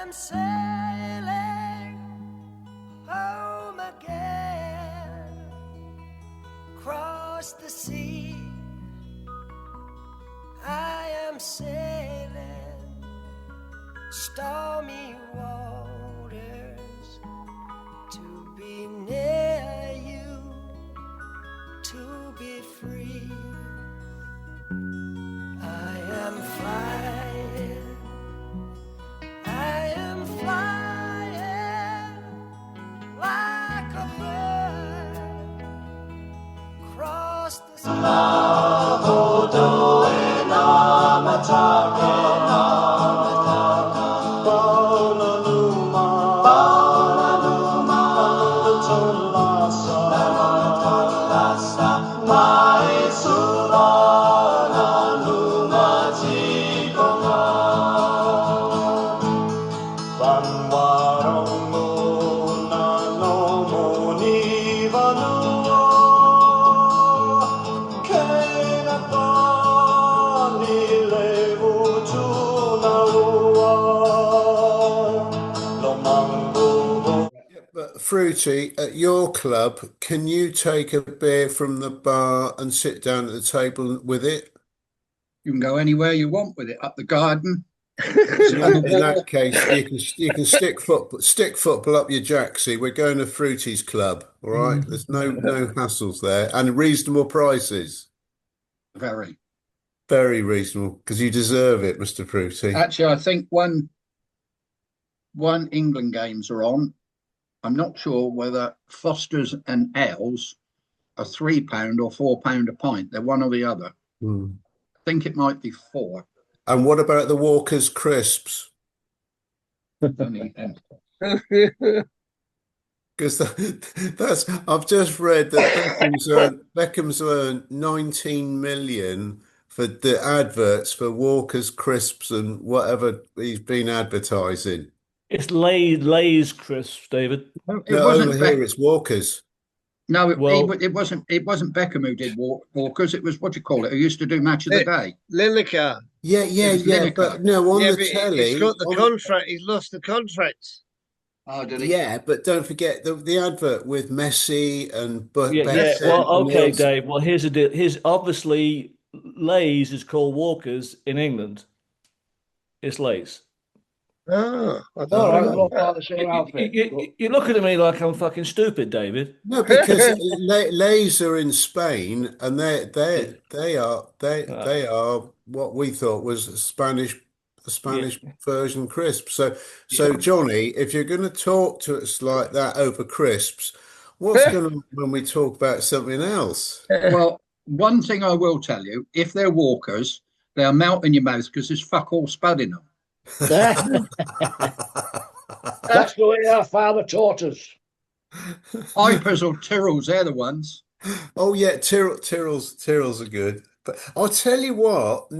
am sailing home again, across the sea. I am sailing stormy waters to be near you, to be free. I am flying, I am flying like a bird across the Fruity, at your club, can you take a beer from the bar and sit down at the table with it? You can go anywhere you want with it, up the garden. In that case, you can stick football up your jacksie. We're going to Fruity's club, all right? There's no hassles there, and reasonable prices. Very reasonable, because you deserve it, Mr. Fruity. Actually, I think one England games are on. I'm not sure whether Foster's and Ales are £3 or £4 a pint. They're one or the other. I think it might be 4. And what about the Walker's crisps? Because that's I've just read that Beckham's earned 19 million for the adverts for Walker's crisps and whatever he's been advertising. It's Lay's crisps, David. No, over here it's Walker's. No, it wasn't. It wasn't Beckham who did Walkers. It was, what do you call it? Who used to do Match of the Day? Lineker. Yeah. Lineker. But no, on the telly, he's got the contract. He's lost the contract. Oh, did he? Yeah, but don't forget the advert with Messi and yeah. Well, okay, Dave. Well, here's the deal. Here's obviously Lay's is called Walkers in England. It's Lay's. Oh, I don't know. You're looking at me like I'm fucking stupid, David. No, because Lay's are in Spain, and they are what we thought was a Spanish version crisps. So Johnny, if you're going to talk to us like that over crisps, what's going to when we talk about something else? Well, one thing I will tell you: if they're Walkers, they'll melt in your mouth because there's fuck all spud in them. That's the way our father taught us. Ipers or Tyrrells, they're the ones. Oh yeah, Tyrrells are good. But I'll tell you what,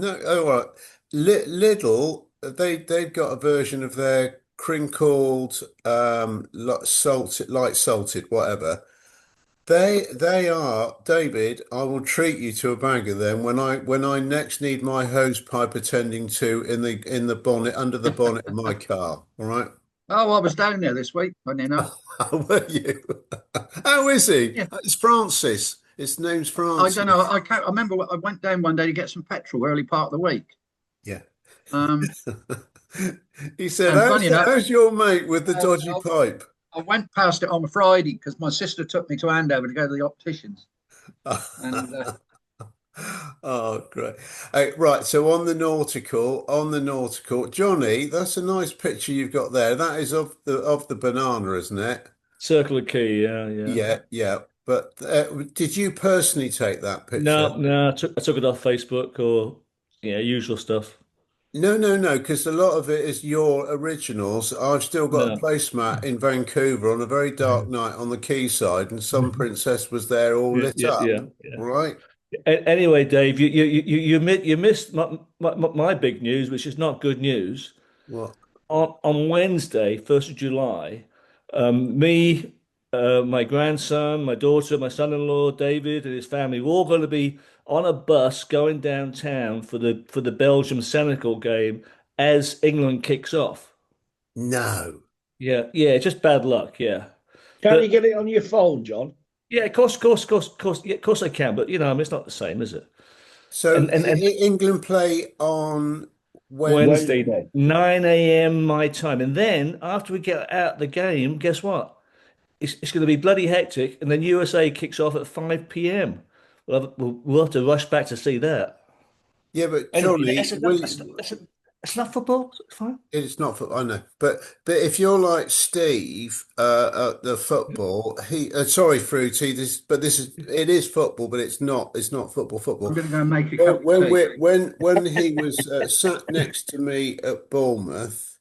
Lidl, they've got a version of their crinkled, light salted, whatever. They are, David, I will treat you to a bag of them when I next need my hose pipe attending to in the bonnet, under the bonnet of my car. All right. Oh, I was down there this week, funny enough. Were you? How is he? Yeah. It's Francis. His name's Francis. I don't know. I remember I went down one day to get some petrol early part of the week. Yeah. He said, how's your mate with the dodgy pipe? I went past it on a Friday because my sister took me to Andover to go to the opticians. Oh, great. Right, so on the nautical, Johnny, that's a nice picture you've got there. That is of the banana, isn't it? Circle of Key, yeah. But did you personally take that picture? No, I took it off Facebook or usual stuff. No, because a lot of it is your originals. I've still got a placemat in Vancouver on a very dark night on the quayside, and some princess was there all lit up. Yeah. Right. Anyway, Dave, you missed my big news, which is not good news. What? On Wednesday, 1st of July, me, my grandson, my daughter, my son-in-law, David, and his family, we're all going to be on a bus going downtown for the Belgium-Senegal game as England kicks off. No. Yeah, yeah, just bad luck. Yeah, Can you but get it on your phone, John? yeah, of course, yeah, of course I can. But I mean, it's not the same, is it? So And England play on Wednesday. Wednesday, Wednesday. 9 a.m. my time, and then after we get out the game, guess what? It's going to be bloody hectic, and then USA kicks off at 5 p.m. We'll have to rush back to see that. Yeah, but Anyway, Johnny, will it's not football. It's fine. it's not for I know, but if you're like Steve at the football, sorry, Fruity, this is it is football, but it's not football. I'm Football. going to go and make a When cup of when tea. when he was sat next to me at Bournemouth,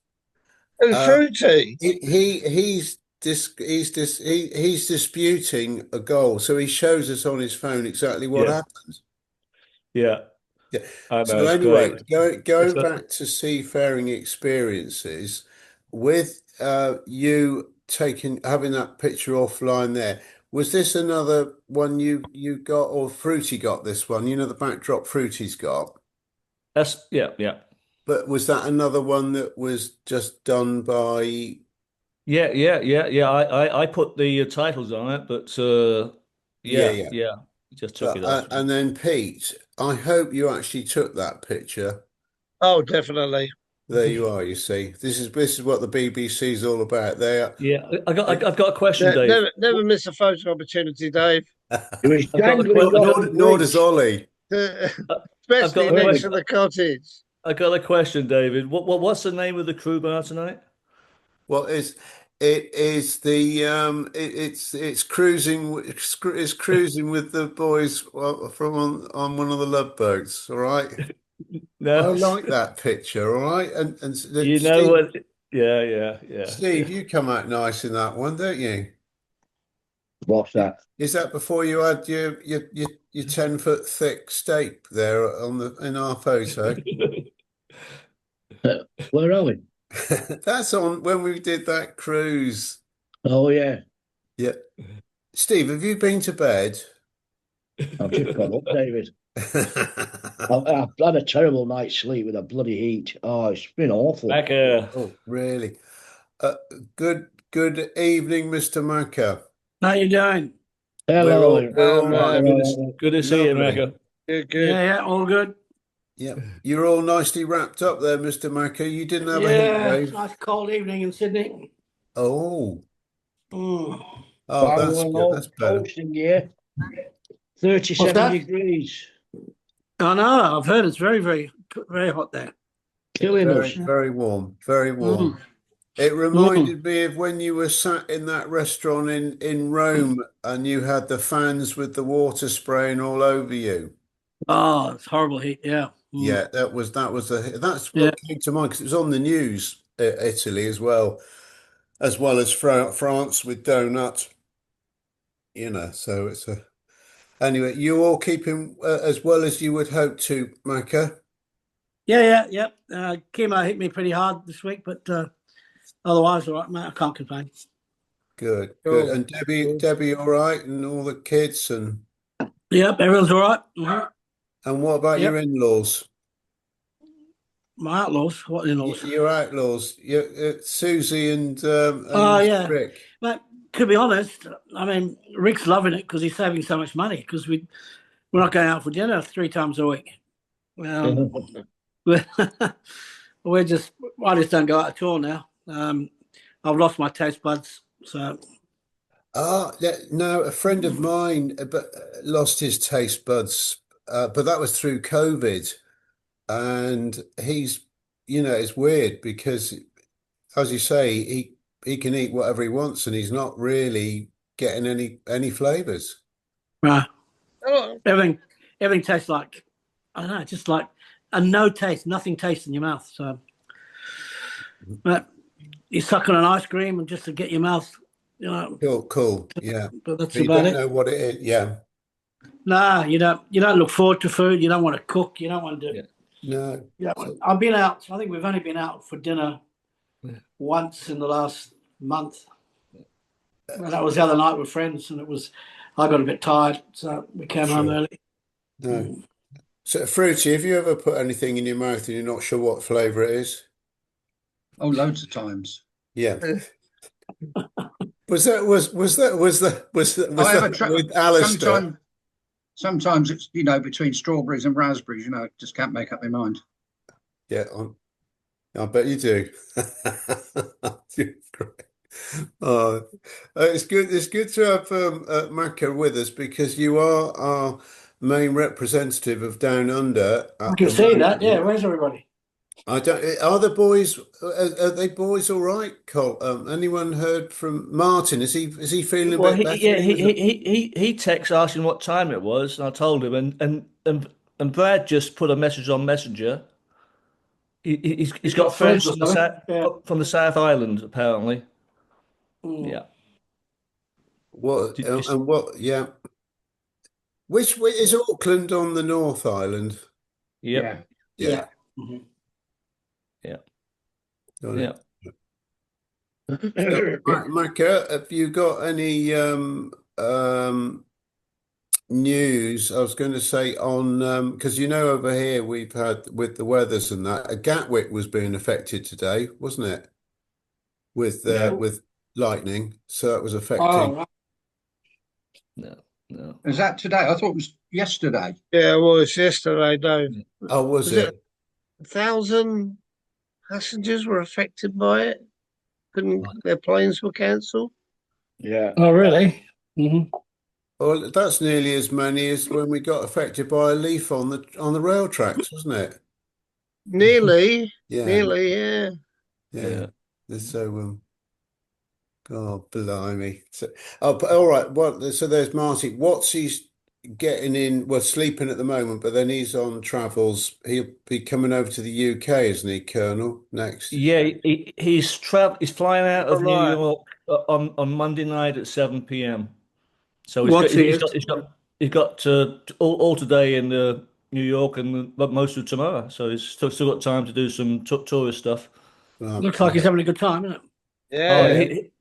And uh, Fruity. he's disputing a goal, so he shows us on his phone exactly what Yeah, happened. yeah. Yeah. I know So it's anyway, great. It's going not, back to seafaring experiences, with you having that picture offline there, was this another one you got, or Fruity got this one? You know, the backdrop Fruity's got. that's yeah, yeah, But was that another one that was just done by? yeah. I put the titles on it, but Yeah, yeah, yeah. yeah. Just took But it off. and then Pete, I hope you actually took that picture. Oh, definitely. There you are. You see, this is what the BBC is all about. Yeah, They I've got a question, Dave. Never miss a photo opportunity, Dave. It was I've got a dangling que- off the nor does bridge. Ollie. I've got Especially a next question. to the cottage. I got a question, David. What's the name of the crew bar tonight? Well, it is it's cruising with the boys from on one of the love boats. All right, I No, like that picture. All right, and you know Steve, what? Yeah. Steve, you come out nice in that one, don't you? What's that? Is that before you had your 10 foot thick steak there in our photo? Where are we? That's on when we did that cruise. Oh, yeah. Yeah. Steve, have you been to bed? I've just got up, David. I've had a terrible night's sleep with a bloody heat. Oh, it's been awful. Macca. Oh, really? Uh, good evening, Mr. Macca. How you doing? Hello. We're all man. right. Good to see you, Lovely. Macca. Good. Yeah, all good. Yeah, you're all nicely wrapped up there, Mr. Macca. You didn't have a heat Yeah, it's wave. a nice cold evening in Sydney. Oh, Mm. that's good. That's better. Toasting, yeah. 37 What's that? degrees. I know. I've heard it's very, very, very hot there. Killing Very, us. very warm. Very warm. Mm. It reminded me of when you were sat in that restaurant in Rome and you had the fans with the water spraying all over you. Oh, it's horrible heat. Yeah. Mm. Yeah, that's Yeah. what came to mind because it was on the news, Italy as well as France with donut. So it's a anyway. You all keeping as well as you would hope to, Macca. Yeah. Chemo hit me pretty hard this week, but otherwise, all right, mate. I can't complain. Good. Cool. And Debbie, all right, and all the kids Yep, everyone's all right. Mhm. and what about Yep. your in-laws? My outlaws. What in-laws? Your outlaws, Susie and Oh, yeah. Rick. But to be honest, I mean, Rick's loving it because he's saving so much money because we're not going out for dinner 3 times a week. I just don't go out at all now. I've lost my taste buds, so No, a friend of mine lost his taste buds, but that was through COVID, and it's weird because, as you say, he can eat whatever he wants, and he's not really getting any flavors. right. Oh, Everything tastes like, I don't know, just like a no taste, nothing tastes in your mouth. So, but you suck on an ice cream and just to get your mouth, Cool, yeah. but that's But you about don't it. know what it is, yeah. Nah, you don't look forward to food. You don't want to cook. You don't want to do. Yeah. No. Yeah, I've been out. I think we've only been out for dinner once in the last month. And that was the other night with friends, and I got a bit tired, so we came home Sure. early. No. So, Fruity, have you ever put anything in your mouth and you're not sure what flavour it is? Oh, loads of times. Yeah. Was I have a that with Alistair? sometimes it's, between strawberries and raspberries, just can't make up my mind. Yeah, I bet you do. You're great. Oh, it's good. It's good to have Maka with us because you are our main representative of Down Under I at can the see that. Yeah, moment. where's everybody? I don't. Are the boys? Are they boys all right? Col anyone heard from Martin? Is he feeling a Well, bit better? he texted asking what time it was, and I told him, and Brad just put a message on Messenger. He's got Got friends friends or from the something? South Yeah. from the South Island, apparently. Mm. Yeah. What Did- did- and what? Yeah. Which way is Auckland on the North Island? Yep. Yeah. Yeah, Mhm. Yeah. got Yeah. it. So, Maka, have you got any news? I was going to say on because over here we've had with the weathers and that Gatwick was being affected today, wasn't it? Yeah. With lightning, so that was Oh, affecting. right. No. No. Is that today? I thought it was yesterday. Yeah, well, it's yesterday, Dave. Oh, was Was it it? 1,000 passengers were affected by it? Couldn't their planes were cancelled? Yeah. Oh, really? Hmm. Well, that's nearly as many as when we got affected by a leaf on the rail tracks, wasn't it? Nearly, Yeah, nearly, yeah. yeah. So, God, blimey. So, oh, but all right. Well, so there's Marty. What's he's getting in? Well, sleeping at the moment, but then he's on travels. He'll be coming over to the UK, isn't he, Colonel? Next. Yeah, he's flying out All of New right. York on Monday night at 7 p.m. So What's he? he's got all today in New York and but most of tomorrow. So he's still got time to do some tourist stuff. Looks like he's having a good time, isn't it? Oh,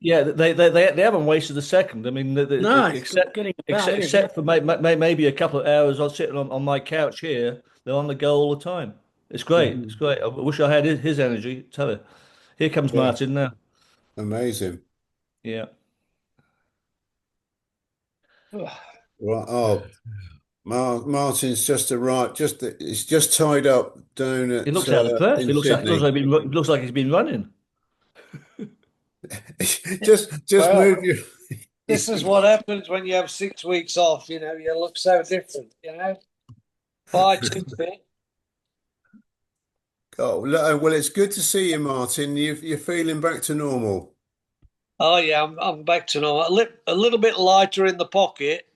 Yeah. yeah, they haven't wasted a second. I mean, No, it's except getting about, isn't it? except for maybe a couple of hours I was sitting on my couch here. They're on the go all the time. It's great. It's great. I wish I had his energy. Tell you. Here comes Yeah, Martin now. amazing. Yeah. Right. Oh, Martin's just arrived. He's just tied up down He at looks out of breath. in Sydney. He looks like he's been running. Just Well, move your. this is what happens when you have 6 weeks off. You look so different. Bye, Tuesday. Oh, well, it's good to see you, Martin. You're feeling back to normal. Oh yeah, I'm back to normal. A little bit lighter in the pocket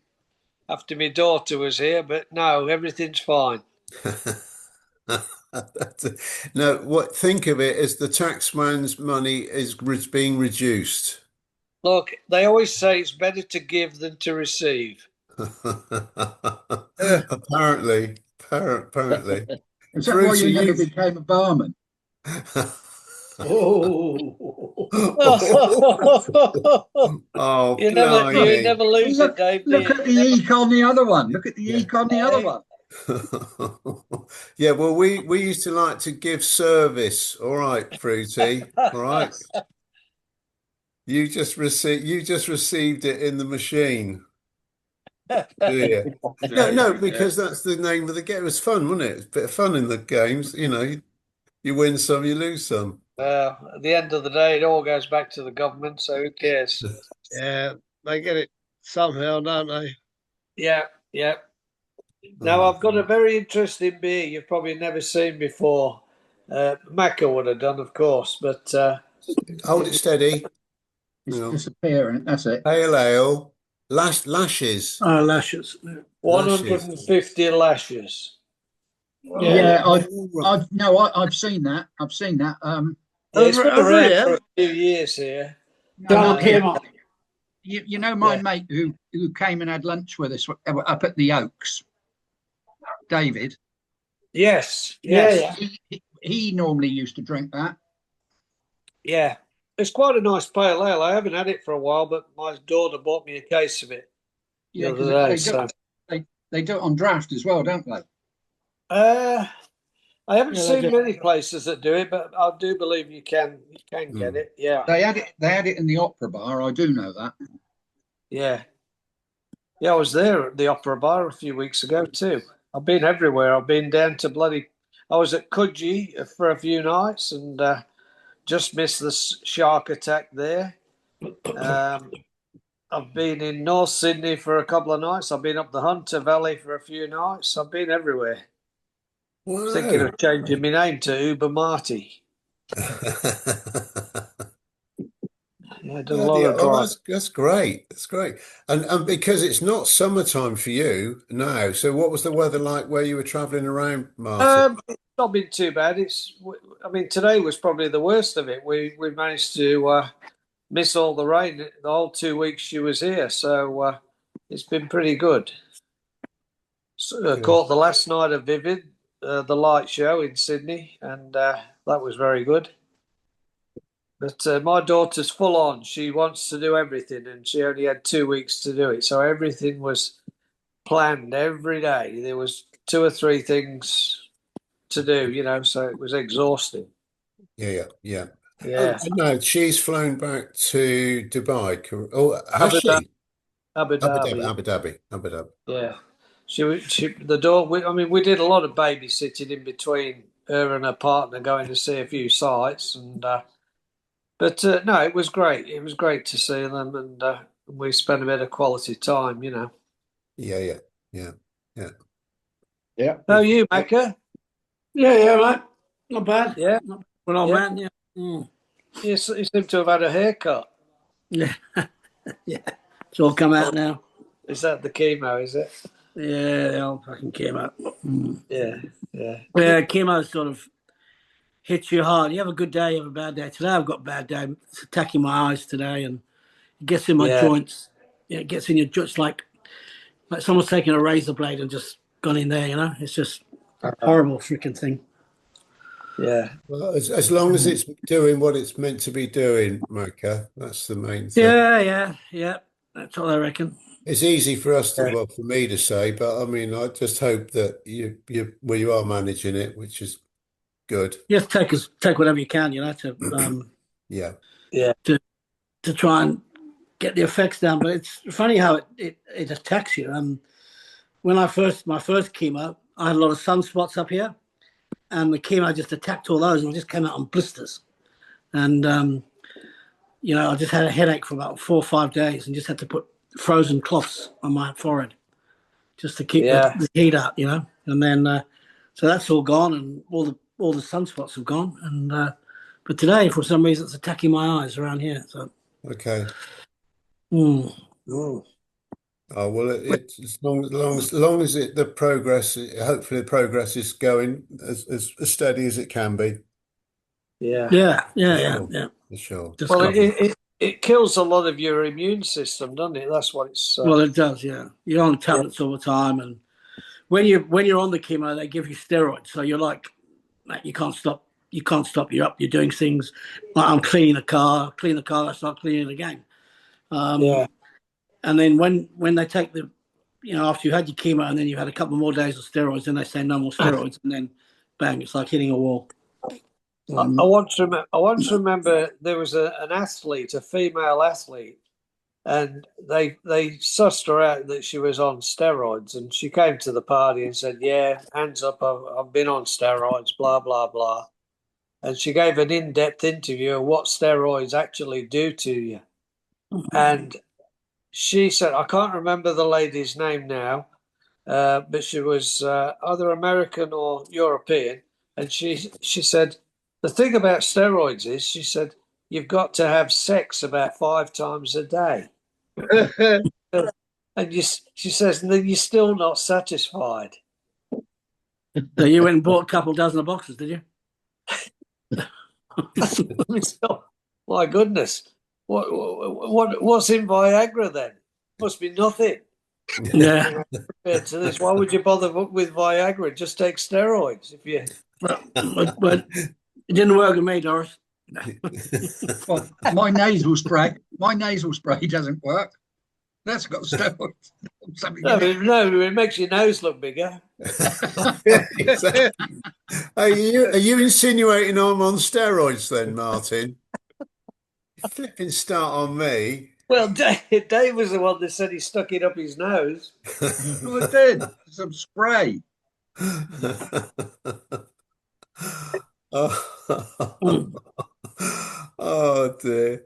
after my daughter was here, but no, everything's fine. No, think of it as the taxman's money is being reduced. Look, they always say it's better to give than to receive. Apparently. Is that why you never Fruity, became a barman? Oh, Oh, You blimey. never lose it, Dave. do Look you? at the eek on the other one. Look at the eek on the other Hey. one. Yeah, well, we used to like to give service. All right, Fruity. All right. You just received it in the machine. Yeah. No, because that's the name of the game. It was fun, wasn't it? It's a bit of fun in the games. You win some, you lose some. At the end of the day, it all goes back to the government, so who cares? Yeah, they get it somehow, don't they? Yeah, yeah. Now, I've got a very interesting beer you've probably never seen before. Macca would have done, of course, but Hold it steady. It's disappearing. That's it. Pale ale, lashes. lashes. 150 lashes. Yeah, Oh, I've seen that. I've seen that. Yeah, it's been Over around here? for a few years here. Don't keep on. You know my Yeah. mate who came and had lunch with us up at the Oaks, David. Yes, Yeah, yes. yeah. He normally used to drink that. Yeah. It's quite a nice pale ale. I haven't had it for a while, but my daughter bought me a case of it the Yeah, other because day. So. They do it on draft as well, don't they? I haven't Yeah, seen many places that do it, but I do believe you can get it. Yeah, They had it. They had it in the Opera Bar. I do know that. yeah, yeah. I was there at the Opera Bar a few weeks ago too. I've been everywhere. I've been down to bloody. I was at Coogee for a few nights and just missed the shark attack there. I've been in North Sydney for a couple of nights. I've been up the Hunter Valley for a few nights. I've been everywhere. Wow. Thinking of changing my name to Uber Marty. Yeah, I did a lot of driving. That's great. That's great. And because it's not summertime for you now, so what was the weather like where you were traveling around, Martin? It's not been too bad. I mean, today was probably the worst of it. We managed to miss all the rain the whole 2 weeks she was here, so it's been pretty good. So, caught the last night of Vivid, the light show in Sydney, and that was very good. But my daughter's full on. She wants to do everything, and she only had 2 weeks to do it. So everything was planned every day. There was 2 or 3 things to do, so it was exhausting. Yeah. Yeah. No, she's flown back to Dubai. Oh, has Abu Dhabi. she? Abu Dhabi. Yeah. The daughter. I mean, we did a lot of babysitting in between her and her partner going to see a few sites, and but no, it was great. It was great to see them, and we spent a bit of quality time. Yeah. How are you, Macca? Yeah, mate. Not bad. Yeah. Not bad, old man. Yeah. Mm. You seem to have had a haircut. Yeah. Yeah. It's all come out now. Is that the chemo? Is it? Yeah, the old fucking chemo. Mm. Yeah. Yeah, chemo sort of hits you hard. You have a good day, you have a bad day. Today I've got a bad day. It's attacking my eyes today, and it gets in my joints. Yeah, it gets in your joints like someone's taken a razor blade and just gone in there. It's just a horrible freaking thing. Yeah. Well, as long as it's doing what it's meant to be doing, Micah, that's the main thing. Yeah. That's what I reckon. It's easy for us for me to say, but I mean, I just hope that you are managing it, which is good. Just take whatever you can, to to try and get the effects down. But it's funny how it attacks you. When my first chemo, I had a lot of sunspots up here, and the chemo just attacked all those, and it just came out on blisters. And I just had a headache for about 4 or 5 days, and just had to put frozen cloths on my forehead just to keep the heat out. And then so that's all gone, and all the sunspots have gone. And but today, for some reason, it's attacking my eyes around here. So okay. Mm. Oh well, as long as the progress, hopefully the progress is going as steady as it can be. Yeah. For sure. Well, it kills a lot of your immune system, doesn't it? That's what it's. Well, it does. Yeah, you're on tablets all the time, and when you're on the chemo, they give you steroids. So you're like, mate, you can't stop. You can't stop. You're up. You're doing things. Like I'm cleaning the car. I start cleaning it again. And then when they take after you had your chemo and then you had a couple more days of steroids, then they say no more steroids, and then bang, it's like hitting a wall. I want to remember there was an athlete, a female athlete, and they sussed her out that she was on steroids, and she came to the party and said, "Yeah, hands up, I've been on steroids, blah blah blah," and she gave an in-depth interview of what steroids actually do to you, and she said, I can't remember the lady's name now, but she was either American or European, and she said, the thing about steroids is, she said, you've got to have sex about 5 times a day. And she says, and then you're still not satisfied. So you went and bought a couple dozen of boxes, did you? My goodness. What's in Viagra then? Must be nothing. Yeah. Compared to this, why would you bother with Viagra? Just take steroids if you. But it didn't work with me, Doris. Well, my nasal spray doesn't work. That's got steroids. Something No, in it. no, it makes your nose look bigger. Yeah, exactly. Are you insinuating I'm on steroids then, Martin? Flipping start on me. Well, Dave was the one that said he stuck it up his nose. Oh, it did. Some spray. Oh, oh dear.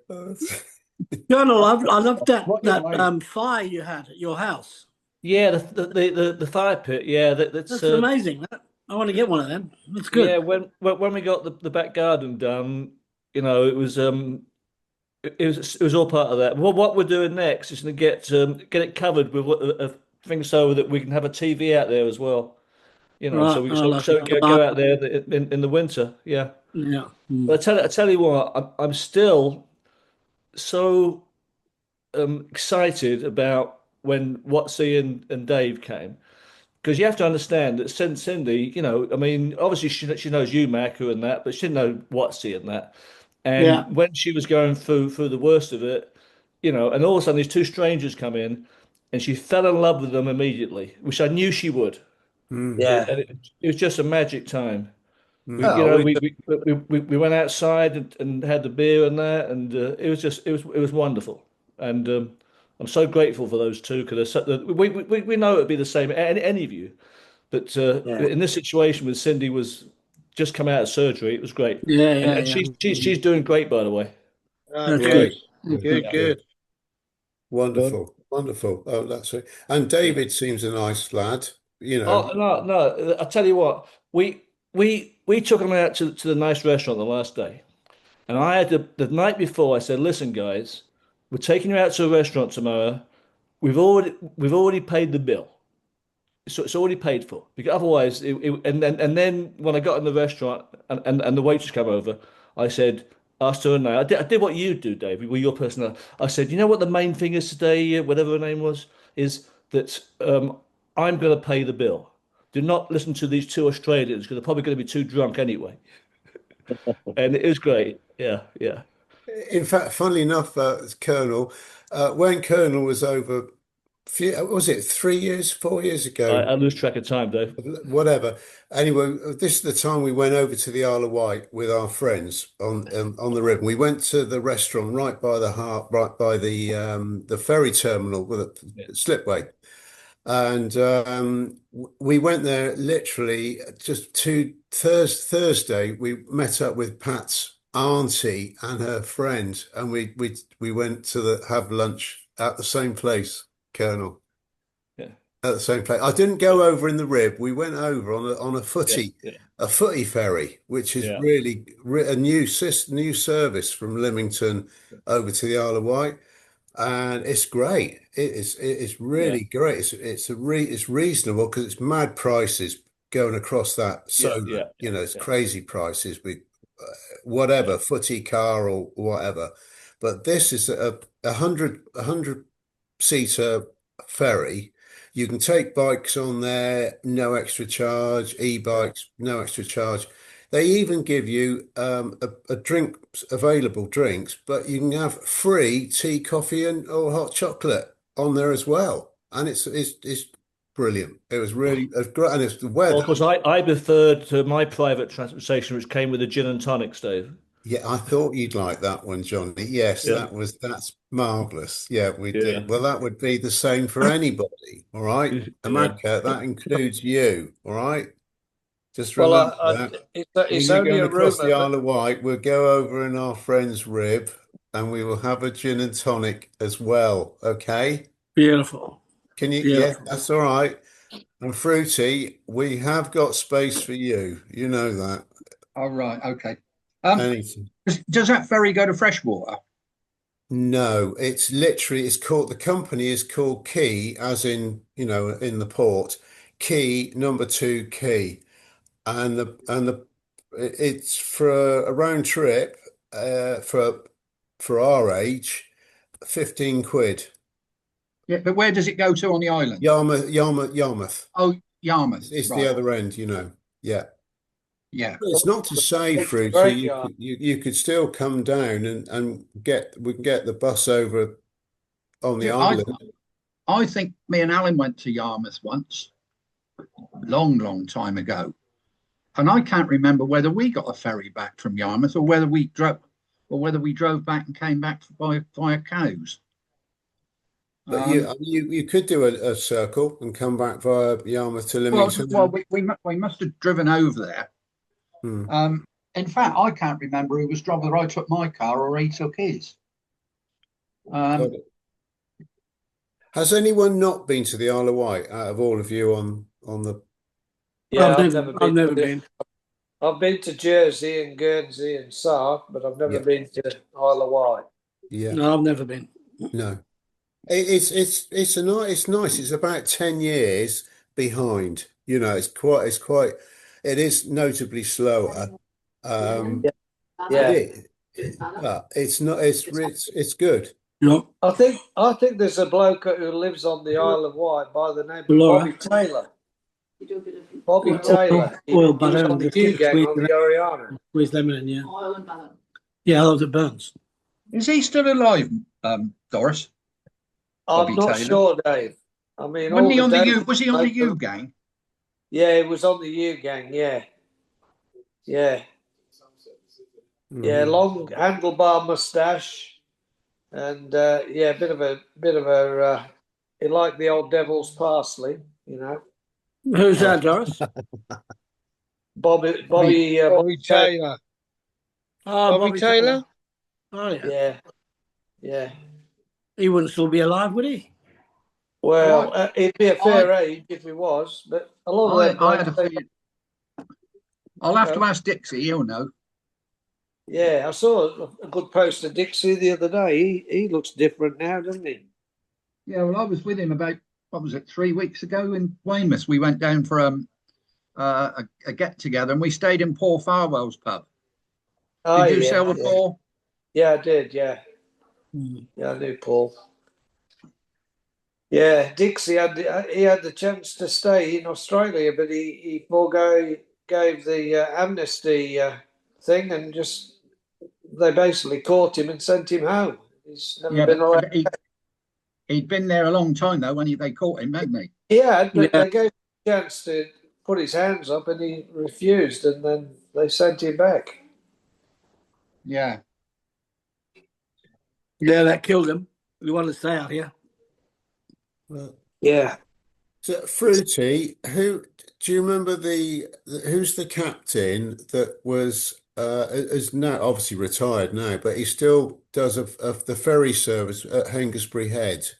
Colonel, I love What you that like? fire you had at your house. Yeah, the fire pit. Yeah, that's That's amazing. I want to get one of them. That's yeah. good. When we got the back garden done, it was it was all part of that. Well, what we're doing next is to get it covered with a thing so that we can have a TV out there as well. So Right. we I so, like so it. we can go out there in the winter. Yeah. Yeah. But I tell you what, I'm still so excited about when Watsy and Dave came. Because you have to understand that Cindy, I mean, obviously she knows you, Macca, and that, but she didn't know Watsy and that. Yeah. And when she was going through the worst of it, and all of a sudden these two strangers come in, and she fell in love with them immediately, which I knew she would. Mm, Yeah. And it was just a magic time. We, mm. you Oh, know, we went outside and had the beer and that, and it was wonderful. And I'm so grateful for those two because we know it'd be the same any of you. But yeah. in this situation with Cindy was just come out of surgery, it was great, Yeah. and Yeah. and Yeah. she's doing great by the way. That's Yeah, good. Yes. good, Good, Yeah. good. good. Good. Wonderful, wonderful. Oh, that's it. And Yeah. David seems a nice lad, Oh no, no! I tell you what, we took them out to the nice restaurant the last day, and I had the night before. I said, "Listen, guys, we're taking you out to a restaurant tomorrow. We've already paid the bill, so it's already paid for. Because otherwise, and then when I got in the restaurant and the waitress came over, I said, asked her name. I did what you do, David, with your personality. I said, you know what the main thing is today, whatever her name was, is that I'm going to pay the bill. Do not listen to these two Australians because they're probably going to be too drunk anyway. And it was great. Yeah, yeah. In fact, funnily enough, Colonel, when Colonel was over, was it 3 years, 4 years I, ago? I lose track of time, Dave. Whatever. Anyway, this is the time we went over to the Isle of Wight with our friends on the river. We went to the restaurant right by the heart, right by the ferry terminal with Yeah, a slipway. And we went there literally just Thursday. We met up with Pat's auntie and her friend, and we went to have lunch at the same place, Colonel. yeah, At the same place. I didn't go over in the rib. We went over on a yeah, footy, yeah, a footy ferry, which is yeah, really a new service from Lymington over to the Isle of Wight, and it's great. It's yeah, really great. It's reasonable because it's mad prices going across that yeah, solar. yeah, It's yeah, crazy prices with yeah, whatever footy car or whatever. But this is a hundred seater ferry. You can take bikes on there, no extra charge. yeah. E-bikes, no extra charge. They even give you a drink, available drinks, but you can have free tea, coffee, and or hot chocolate on there as well. And it's brilliant. It was really great, and it's the Well, weather. of course, I preferred to my private transportation, which came with a gin and tonic, Dave. Yeah, I thought you'd like that one, Johnny. Yes, Yeah, that's marvelous. Yeah, we yeah, did. Well, that would be the same for anybody. All right, yeah. Amadka, that includes you. All right, just Well, remember that. it's When you're only going a across the rumor, but Isle of Wight, we'll go over in our friend's rib, and we will have a gin and tonic as well. Okay? Beautiful. Can you? Yeah, Beautiful. that's all right. And Fruity, we have got space for you. You know that. All right. Okay. Um, Anything. does that ferry go to freshwater? No, it's called, the company is called Key, as in, in the port, Key number two Key. And it's for a round trip, for our age, 15 quid. Yeah, but where does it go to on the island? Yarmouth. Oh, Yarmouth. It's the Right. other end, Yeah. Yeah. But it's not to say, it's a Fruity, great you yard. could you could still come down and we can get the bus over on the Yeah, I island. I think me and Alan went to Yarmouth once, long time ago, and I can't remember whether we got a ferry back from Yarmouth or whether we drove back and came back via cows. But Um, you could do a circle and come back via Yarmouth to well, Lymington. we must have driven over there. Hmm. In fact, I can't remember who was driving. Whether I took my car or he took his. Got it. Has anyone not been to the Isle of Wight out of all of you on the? Yeah, I've never been. I've been to Jersey and Guernsey and Sark, but I've never Yeah. been to Isle of Wight. Yeah. No, I've never been. No. It's nice. It's about 10 years behind. It is notably slower. Yeah. It is, but it's good. No, I think there's a bloke who lives on the Isle of Wight by the name of Laura. Bobby Taylor. Bobby Taylor. He Oil was butter on and the the Q gang squeeze on the Oriana. them in, yeah. Yeah, those are Burns. Is he still alive, Doris? Bobby I'm not Taylor? sure, Dave. I mean, Wasn't all he the on the days U? Was he on the like U them- gang? Yeah, he was on the U gang. Yeah, yeah, yeah. Mhm. Long handlebar mustache, and yeah, bit of a. He liked the old devil's parsley, you know. Who's that, Doris? Bobby Bobby Taylor. Oh, Bobby Taylor? Oh, yeah. Yeah, yeah. He wouldn't still be alive, would he? Well, Well, he'd be a fair age if he was, but a lot of them I had a blokes, feeling. I'll have to ask Dixie. He'll know. yeah, I saw a good post of Dixie the other day. He looks different now, doesn't he? Yeah, well, I was with him about what was it, 3 weeks ago in Weymouth. We went down for a get together, and we stayed in Paul Farwell's pub. Oh, Did you yeah, sail with yeah. Paul? Yeah, I did. Yeah, yeah, I knew Paul. Yeah, Dixie had the chance to stay in Australia, but he gave the amnesty thing, and just they basically caught him and sent him home. He's never Yeah, been allowed. but he'd been there a long time though when they caught him, hadn't they? He had, but Yeah. they gave him a chance to put his hands up, and he refused, and then they sent him back. Yeah. Yeah, that killed him. We wanted to stay out here. Well, Yeah. so Fruity, who do you remember who's the captain that was is now obviously retired now, but he still does the ferry service at Hengistbury Head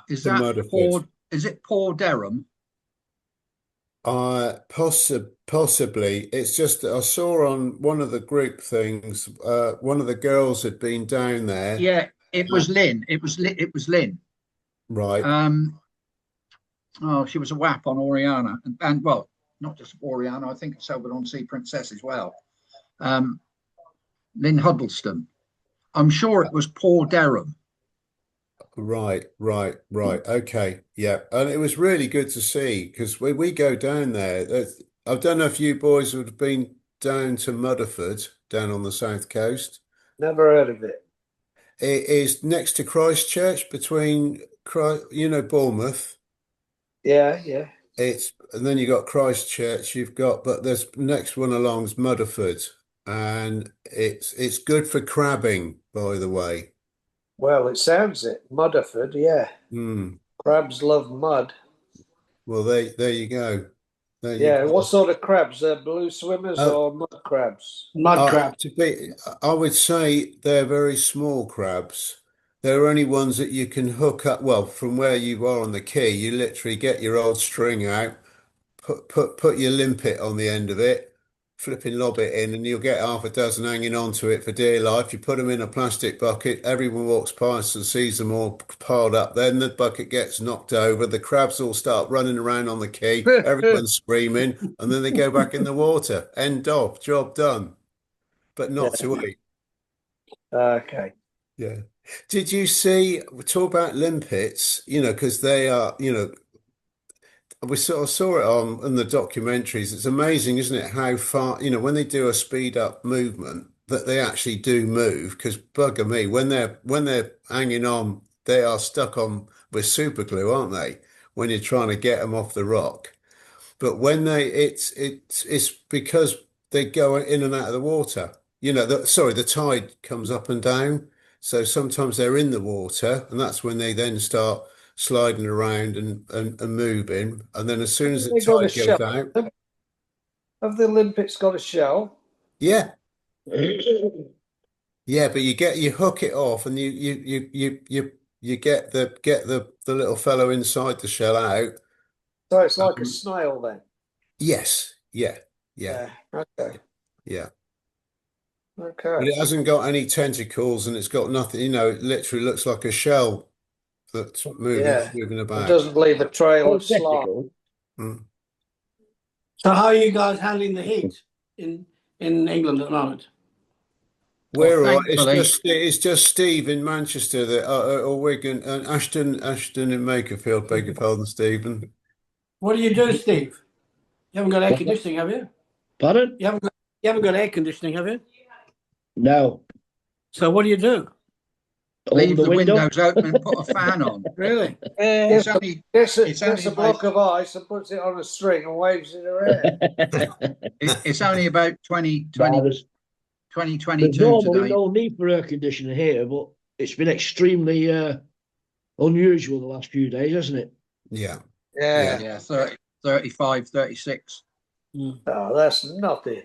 Is to that Mudderford? Paul? Is it Paul Derham? Possibly. It's just that I saw on one of the group things, one of the girls had been down there. Yeah, it was Lynn. It was Lynn. Right. Oh, she was a WAP on Oriana, and well, not just Oriana. I think sailed on Sea Princess as well. Lynn Huddleston. I'm sure it was Paul Derham. Right. Okay. Yeah. And it was really good to see because we go down there. I don't know if you boys would have been down to Mudderford, down on the south coast. Never heard of it. It is next to Christchurch between, Bournemouth. Yeah, yeah. And then you got Christchurch, but there's next one along is Mudderford. And it's good for crabbing, by the way. Well, it sounds it. Mudderford, yeah. Crabs love mud. Well, there you go. Yeah, what sort of crabs? Blue swimmers or mud crabs? Mud crab. I would say they're very small crabs. They're only ones that you can hook up. Well, from where you are on the quay, you literally get your old string out, put your limpet on the end of it, flipping lob it in, and you'll get half a dozen hanging onto it for dear life. You put them in a plastic bucket. Everyone walks past and sees them all piled up. Then the bucket gets knocked over. The crabs all start running around on the quay. Everyone's screaming, and then they go back in the water. End of. Job done. But not to eat. Okay. Yeah. Did you we talk about limpets, because they are, we sort of saw it in the documentaries. It's amazing, isn't it, how far, when they do a speed up movement, that they actually do move, because bugger me, when they're hanging on, they are stuck on with super glue, aren't they? When you're trying to get them off the rock. But when it's because they go in and out of the water. The tide comes up and down. So sometimes they're in the water, and that's when they then start sliding around and moving. And then as soon as the They got a tide goes shell. out, Have the Olympics got a shell? yeah, yeah, but you hook it off, and you get the little fellow inside the shell out. So it's like a Um, snail then. yes, yeah, yeah, Yeah. Okay. yeah. But Okay. it hasn't got any tentacles, and it's got nothing. It literally looks like a shell that's Yeah. moving It about. doesn't leave a trail Oh, of slime. technical. Mm. So how are you guys handling the heat in England at the moment? Well, We're all right. thankfully, It's just Steve in Manchester that or Wigan and Ashton in Makerfield. Beg your pardon, Stephen. What do you do, Steve? You haven't got air conditioning, have you? Pardon? You haven't got air conditioning, have you? No. So what do you do? Open leave the the window. windows open and put a fan on. Really? Yeah. It's only Gets It's only a block of ice and puts it on a string and waves it around. it's only about 20, Nah, there's 2022 normally today. no need for air conditioning here, but it's been extremely unusual the last few days, hasn't it? Yeah, Yeah. Yeah, 30, 35, 36. Oh, that's nothing.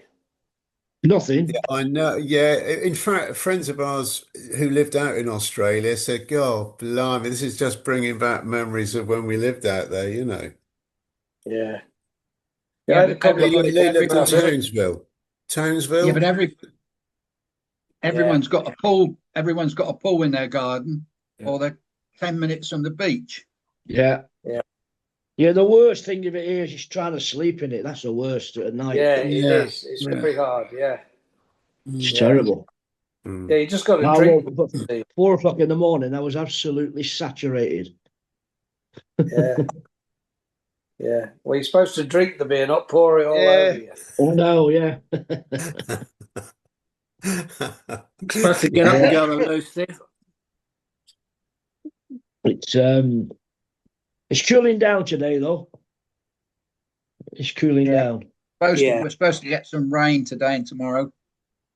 Nothing. yeah, I know. Yeah, in fact, friends of ours who lived out in Australia said, "God, blimey, this is just bringing back memories of when we lived out there." Yeah. Yeah, I had a but couple of They lived in mates out there. Townsville. Yeah, Townsville. but everyone's got a pool. Everyone's got a pool in their garden, or they're 10 minutes from the beach. Yeah. Yeah. Yeah, the worst thing of it is trying to sleep in it. That's the worst at night. Yeah, it Yeah. is. It's very hard. Yeah. It's Yeah. terrible. Mm. Yeah, you just got to I drink. woke up at 4 o'clock in the morning. I was absolutely saturated. Yeah. Yeah. Well, you're supposed to drink the beer, not pour it all over you. Oh no, yeah. You're supposed to get up and go on a loose, Steve. It's cooling down today though. It's cooling down. Yeah. We're supposed to get some rain today and tomorrow.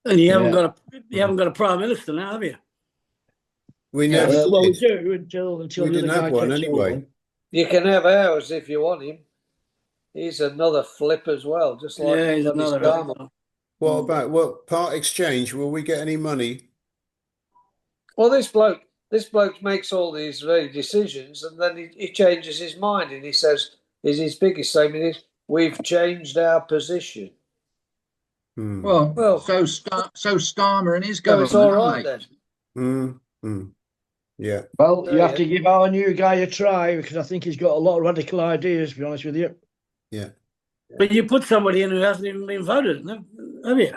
And you haven't Yeah. got a prime minister now, have you? We never Well, we did. do until We the other didn't guy have one takes anyway. over. You can have ours if you want him. He's another flip as well, just like Yeah, he's bloody another. Starmer. What about part exchange? Will we get any money? Well, this bloke makes all these decisions, and then he changes his mind, and he says, his biggest statement is, "We've changed our position." Hmm. Well, so Starmer and his So government. it's all aren't right they? then. Yeah. Well, you have Yeah. to give our new guy a try because I think he's got a lot of radical ideas, to be honest with you. Yeah. But you put somebody in who hasn't even been voted, have you?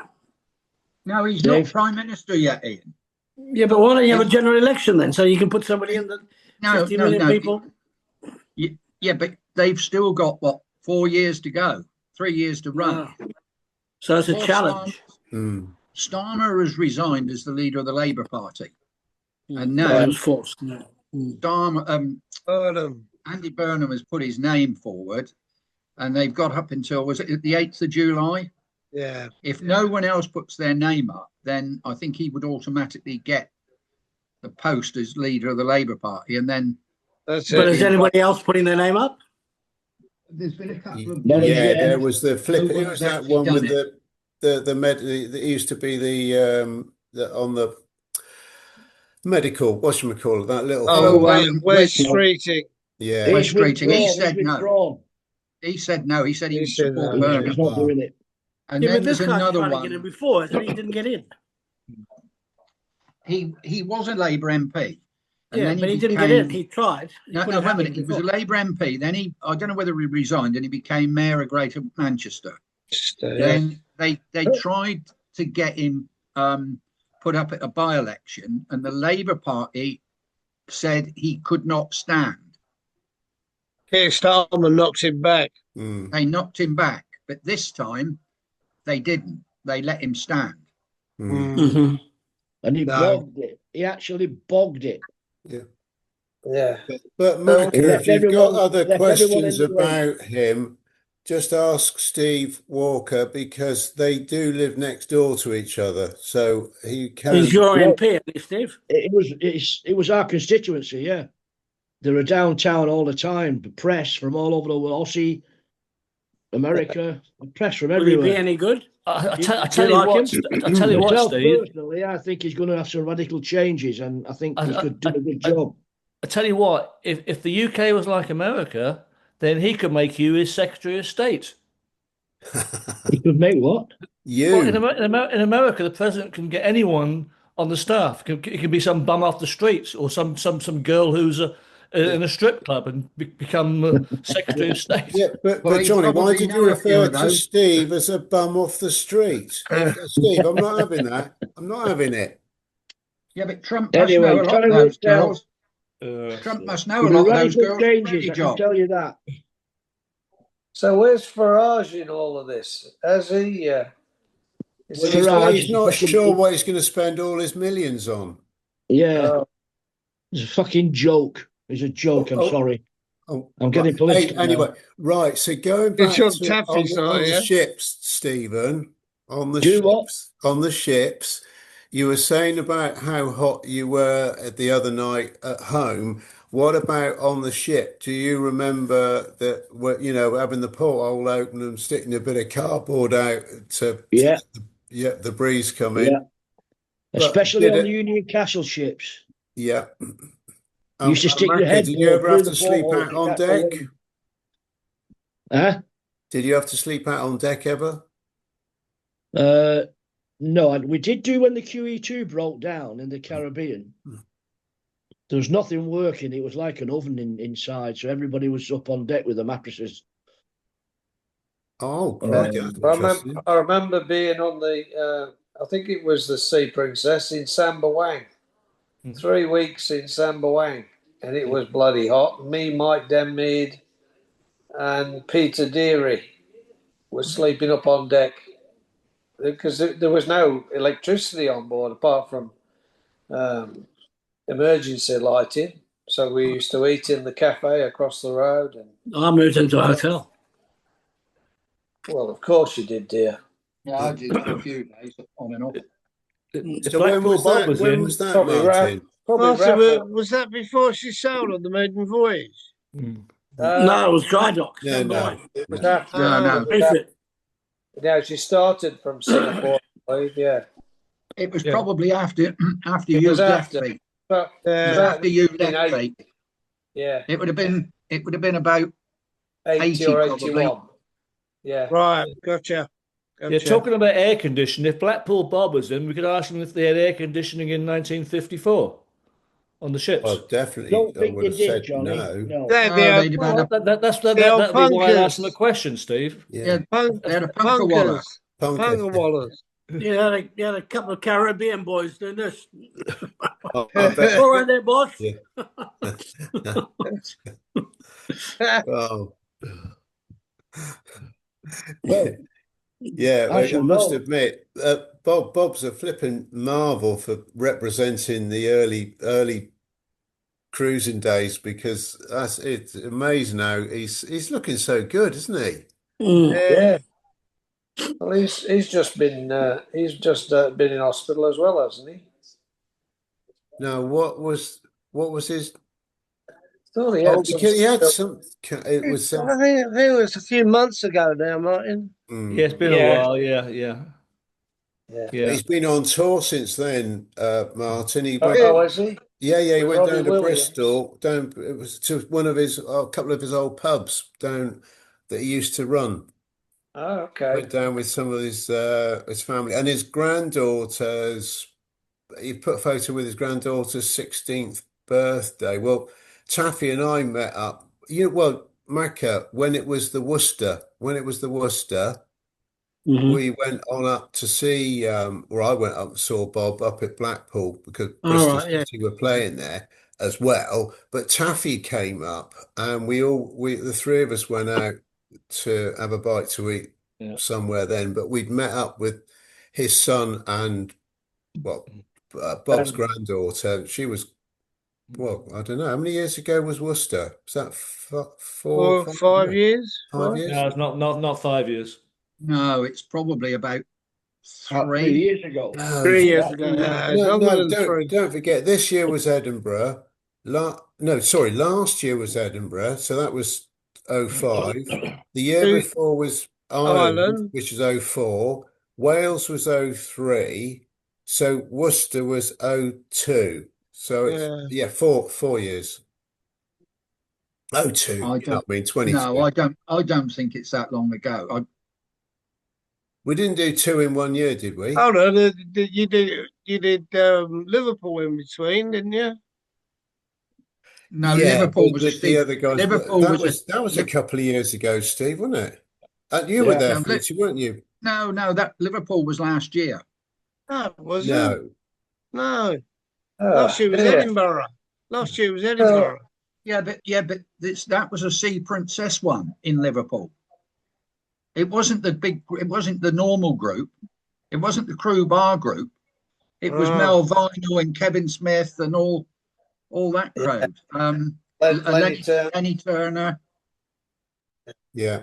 No, he's Dave? not prime minister yet, Ian. Yeah, but why don't you have a general election then, so you can put somebody in that No, 50 million people? Yeah, but they've still got 4 years to go, 3 years to run. Oh. So it's a Well, challenge. Starmer has resigned as the leader of the Labour Party, and Well, now it was forced. Yeah. Andy Burnham has put his name forward, and they've got up until, was it the 8th of July? Yeah. If no one else puts their name up, then I think he would automatically get the post as leader of the Labour Party, and then That's But it. is anybody else putting their name up? there's been a couple of Yeah, there was the flip. No It one's was that actually one done with the med. That used to be the on the medical. Whatchamacallit, that little. Oh, thing. West Streeting. Yeah. West Streeting. He He's said no. withdrawn. He said no. He said he He would said support no, Burnham. He's not doing it. And Yeah, then but this there's guy's another trying to one. get in before, and he didn't get in. He was a Labour MP. And Yeah, then but he didn't get became- in. He tried. He No, put no, his wait a hand in minute. He was a before. Labour MP. Then I don't know whether he resigned, and he became mayor of Greater Manchester. Yeah. Then they tried to get him put up at a by-election, and the Labour Party said he could not stand. Keir Starmer knocked him back. Mm. They knocked him back, but this time they didn't. They let him stand. Mm. Hmm. And he No. bogged it. He actually bogged it. Yeah. Yeah. But He Macca, left if you've got everyone, other left everyone in questions the wake. about him, just ask Steve Walker because they do live next door to each other. So he can. He's your Well, MP, at least, Steve. it was our constituency, yeah. They were downtown all the time. The press from all over the world, Aussie, America, the press from Will he be everywhere. any good? I Do tell you you like what, him? I tell you what, Myself Steve. personally, I think he's going to have some radical changes, and I think he I, could do I, a good I, job. I tell you what, if the UK was like America, then he could make you his Secretary of State. He could make what? Well, in, You. In America, the president can get anyone on the staff. It can be some bum off the streets or some girl who's Yeah. in a strip club and become Secretary of State. Yeah, Well, but he's Johnny, why probably did you known a few refer of to those. Steve as a bum off the street? Steve, I'm not having that. I'm not having it. Yeah, but Trump must Anyway, know a lot time of will those tell. girls. Trump must know a There'll be lot of those radical girls. changes, Already, I can John. tell you that. So where's Farage in all of this? Has he? Is Well, he Farage he's is a not fucking sure what he's going to spend all his millions on. yeah, Oh, it's a fucking joke. It's a joke. I'm Oh, sorry. oh, I'm getting right. political Anyway, now. right. So going It's back on to Taffy's on side, the yeah? ships, Stephen, Do what? on the ships, you were saying about how hot you were at the other night at home. What about on the ship? Do you remember that, having the porthole open and sticking a bit of cardboard out to Yeah, let the breeze come yeah. in? But Especially did on the it? Union Castle ships. Yeah. You used to stick your Macca, head did you ever have through the to sleep porthole out to on catch the deck? wind. Huh? Did you have to sleep out on deck ever? Uh, no, we did do when the QE2 broke down in the Caribbean. There was nothing working. It was like an oven inside, so everybody was up on deck with the mattresses. Oh, crikey, that's interesting. I remember being on the. I think it was the Sea Princess in Sambawang. 3 weeks in Sambawang, and it was bloody hot. Me, Mike Denmead, and Peter Deary were sleeping up on deck because there was no electricity on board apart from emergency lighting. So we used to eat in the cafe across the road. And I moved into a hotel. well, of course you did, dear. Yeah, I did for a few days on and off. If So when Blackpool was Bob that? was When in, was that, Probably Martin? Martin, Raffle. was that before she sailed on the maiden voyage? No, it was dry dock. No, no. It was after. No. Refit. Yeah, she started from Singapore, I believe, yeah. It was Yeah. probably after It you was left after. me. But It was Yeah. after you left 1980. me. Yeah, It would have been about 80 or 80 81. Yeah. Right, gotcha. yeah, talking about air conditioning, if Blackpool Bob was in, we could ask them if they had air conditioning in 1954 on the ships. Well, definitely, Don't I think would they have did, said Johnny. no. No. They'd be they'd have had Well, the old that'd be why I punkers. asked them a question, Steve. Yeah. they had a punker waller. Punk. Punkerwallers. Yeah, they had a couple of Caribbean boys doing this. Oh, I bet. All right there, boss. Yeah. Oh. Well, yeah, I I shall must know. admit, Bob's a flipping marvel for representing the early cruising days because it's amazing how he's looking so good, isn't he? Yeah. Well, he's just been been in hospital as well, hasn't he? Now, what was his? Thought he Oh, had because he had some. some. It was I think it was a few months ago now, Martin. Yeah, it's been a Yeah. while. Yeah. He's been on tour since then, Martin. He Oh, went. oh, is he? Yeah, he With went Robbie down to Williams. Bristol. It was to one of a couple of his old pubs down that he used to run. Oh, okay. Went down with some of his family and his granddaughter's. He put a photo with his granddaughter's 16th birthday. Well, Taffy and I met up. Macca, when it was the Worcester, Mhm. we went on up to see, or I went up and saw Bob up at Blackpool because All Bristol right, yeah. City were playing there as well. But Taffy came up and the three of us went out to have a bite to eat Yeah. somewhere then. But we'd met up with his son and well, Bob's And granddaughter. She was, well, I don't know. How many years ago was Worcester? Was that four, for five, 5 years. 5 years? No, it's not 5 years. No, it's probably about About 3 three. years ago. No, 3 years About ago, 3 years. yeah. It's no, longer no, than three. don't forget. This year was Edinburgh. No, sorry, last year was Edinburgh, so that was '05. The year Two before was Ireland, Ireland. which is '04. Wales was '03. So Worcester was '02. So it's Yeah. yeah, four years. '02. I I don't. mean No, 22. I don't think it's that long ago. We didn't do two in one year, did we? Oh no, you did Liverpool in between, didn't you? No, Yeah, Liverpool was a the season. other guys, but Liverpool was a. that was a couple of years ago, Steve, wasn't it? And you were Yeah. there, No, Fruity, weren't you? no, that Liverpool was last year. No, was it? No. No. Oh, Last year was dear. Edinburgh. Last year was Well, Edinburgh. But that was a Sea Princess one in Liverpool. It wasn't the big. It wasn't the normal group. It wasn't the Crew Bar group. It was Oh, Mel Vinyl and Kevin Smith and all that yeah. crowd. Lenny Turner. Lenny Turner, Yeah.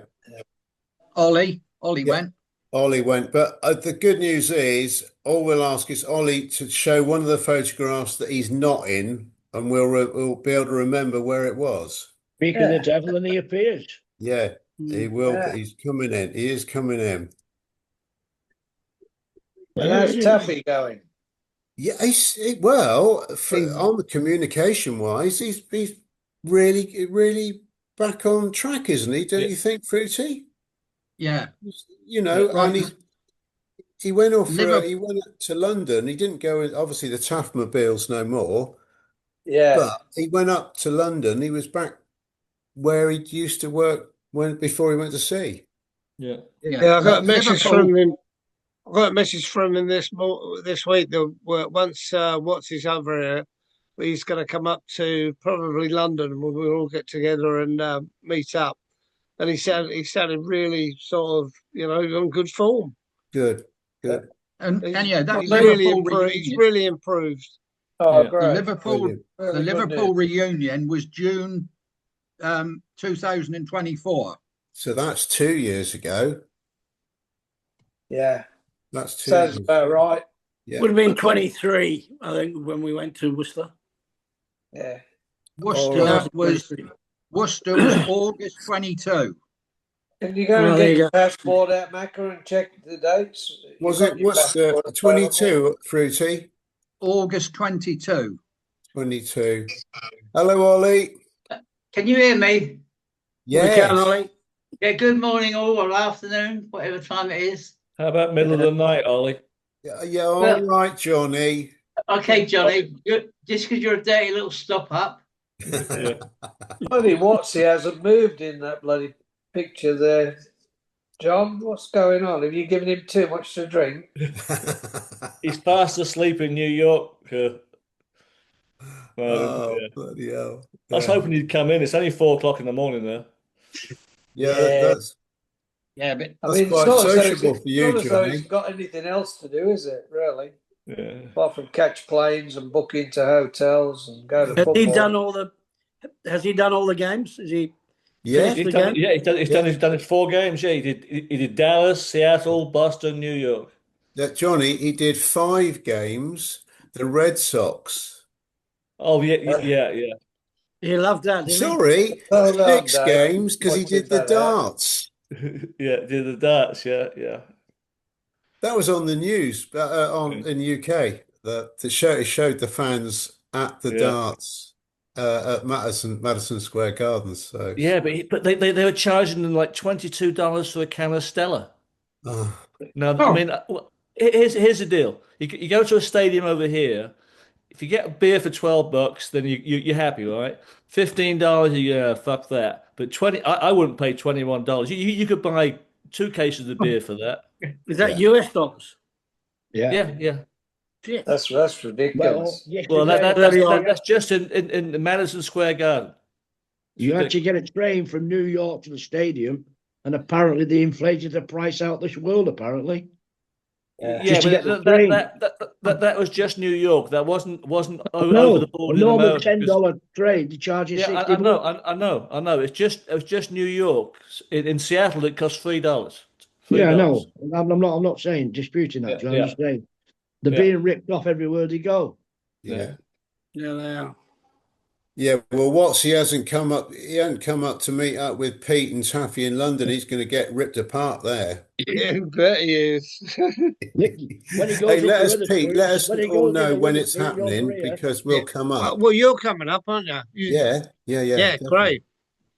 Ollie Yeah. went. Ollie went. But the good news is, all we'll ask is Ollie to show one of the photographs that he's not in, and we'll be able to remember where it was. Speaking Yeah. of the devil, and he appears. Yeah, he will. Yeah. He's coming in. He is coming in. And how's Taffy going? Yeah, well, He's- on the communication wise, he's really back on track, isn't he? Don't Yeah. you think, Fruity? Yeah, You know, right. and he went off Liverpool. he went to London. He didn't go in, obviously the Taffmobiles no more, Yeah. but he went up to London. He was back where he used to work before he went to sea. Yeah. yeah. I got a message Liverpool. from him. I got a message from him this week. Once what's his over here, he's going to come up to probably London, and we'll all get together and meet up. And he sounded really sort of on good form. Good, good. And He's, yeah, that he's really Liverpool improved. He's reunion. really improved. Oh, Yeah. The great. Liverpool, Brilliant. the Really good Liverpool news. reunion was June 2024. So that's 2 years ago. Yeah. That's 2 Sounds years. about right. Yeah. Would have been 23, I think, when we went to Worcester. Yeah. Worcester right. was 23. Worcester was August 22. Can you go Well, and there get you your go. passport out, Macca, and check the dates? Was You've got it your Worcester passport available? 22, Fruity? August 22. 22. Hello, Ollie. Can you hear me? We can, Yes. Ollie. Yeah, good morning all, or afternoon, whatever time it is. How about middle of the night, Ollie? Yeah, all right, Johnny. Okay, Johnny, just because you're a dirty little stop up. Yeah. Bloody Watsy hasn't moved in that bloody picture there. John, what's going on? Have you given him too much to drink? He's fast asleep in New York. Oh, Yeah. bloody hell. I was Yeah. hoping you'd come in. It's only 4 o'clock in the morning there. Yeah, Yeah. that's Yeah, but I mean, it's quite not as though sociable for you, not as though Johnny. he's got anything else to do, is it? Really, Yeah. apart from catch planes and book into hotels and go to Has he football. done all the? Has he done all the games? Is he? Yeah, Finished He's the done, game? yeah, he's done his 4 games. Yeah, he did Dallas, Seattle, Boston, New York. Johnny, he did 5 games. The Red Sox. Oh yeah. He loved that, didn't Sorry, Hold on, 6 games because he Watching did the that out. darts. Yeah, did the darts, yeah. That was on the news in the UK. It showed the fans at the Yeah. darts at Madison Square Gardens. So Yeah, but they were charging them like $22 for a can of Stella. oh, Now, I mean, here's the deal. You go to a stadium over here. If you get a beer for $12, then you're happy, right? $15, yeah, fuck that. But 20, I wouldn't pay $21. You could buy 2 cases of beer for that. he? Is that Yeah. US dollars? Yeah. Shit. That's Well, ridiculous. Well, yesterday, that's just in the Madison Square Garden. you had to get a train from New York to the stadium, and apparently they inflated the price out this world, apparently. Yeah. Yeah, to but get the train. that was just New York. That wasn't over the No, a border in normal America. $10 train. They charge you Yeah, 60 bucks. I know. It was just New York. In Seattle, it cost $3. Yeah, $3. no, I'm not saying disputing that, Yeah, John. I'm yeah, just saying they're yeah, being ripped off everywhere they go. yeah. Yeah. Yeah, they are. Yeah, well, Watts, he hasn't come up. He hasn't come up to meet up with Pete and Taffy in London. He's going to get ripped apart there. Yeah, bet he is. When he Hey, goes up let to us, Pete, let Weatherspoons, us when he all goes know into when it's Weatherspoons over happening here, because Yeah. we'll come up. Well, you're coming up, aren't you? Yeah, Yeah, definitely, great.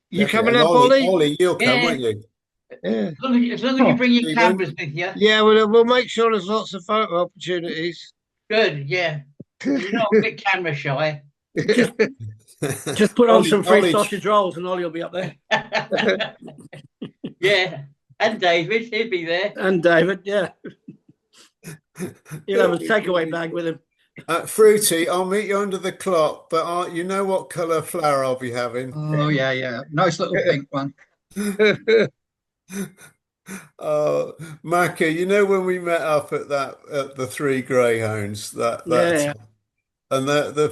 You definitely. coming And up, Ollie, Ollie? Ollie, you'll come, Yeah, won't you? Yeah. as long as you Oh, bring your Stephen? cameras with you. Yeah, we'll make sure there's lots of photo opportunities. Good, yeah. You're not a bit camera shy. Just put on Ollie, some free Ollie, sausage rolls and Ollie will be up there. And David, he'll be there. And David, yeah. He'll have a takeaway bag with him. Fruity, I'll meet you under the clock, but you know what colour flower I'll be having? Oh yeah. Nice little pink one. Oh, Macca, you know when we met up at the Three Greyhounds, Yeah. and the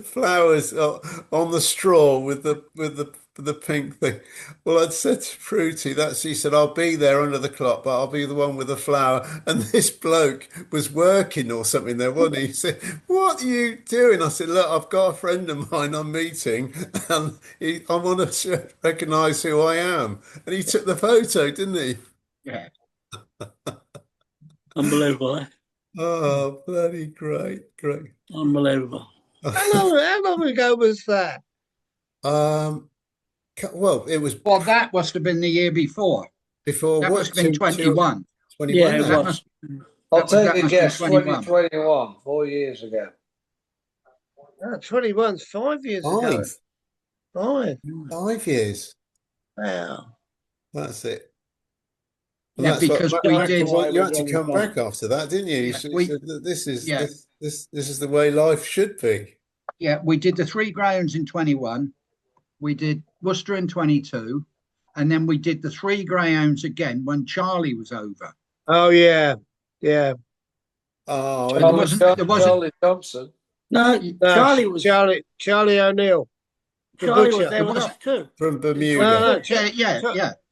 flowers on the straw with the pink thing. Well, I'd said to Fruity he said, I'll be there under the clock, but I'll be the one with the flower. And this bloke was working or something there, wasn't he? He said, what are you doing? I said, look, I've got a friend of mine I'm meeting and I want to recognise who I am. And he took the photo, didn't he? Yeah. Unbelievable, eh? Oh, bloody great. Unbelievable. How long ago was that? Well, it was Well, that must have been the year before. before That what? must have been 21. 21. Yeah, it That was. must I'll that take must a be guess. 21. 2021, 4 years ago. 21's 5 years ago. 5 5. years. Wow. That's it. And Yeah, that's what because we did. you had to come back after that, didn't you? You Yeah, said that this is yeah. this is the way life should be. Yeah, we did the 3 grounds in 21. We did Worcester in 22. And then we did the 3 greyhounds again when Charlie was over. Oh, yeah. Yeah. Oh, But there wasn't. Charlie Thompson. No, No, Charlie was Charlie O'Neill. The Charlie was butcher. there with us too. from No, Bermuda.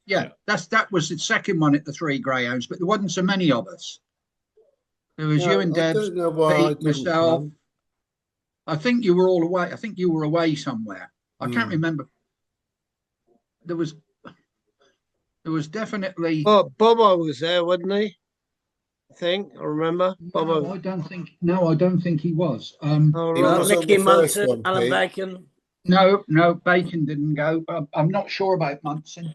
Yeah. That was the second one at the 3 greyhounds, but there wasn't so many of us. There was you and I Debs, don't know why I Pete, didn't myself. come. I think you were all away. I think you were away somewhere. I can't Hmm. remember. There was definitely. Well, Bobo was there, wasn't he? I think. I remember. Bobo. No, I don't think. No, I don't think he was. Oh, He right. was on Mickey the first Munson, one, Alan Pete. Bacon. No, Bacon didn't go. I'm not sure about Munson.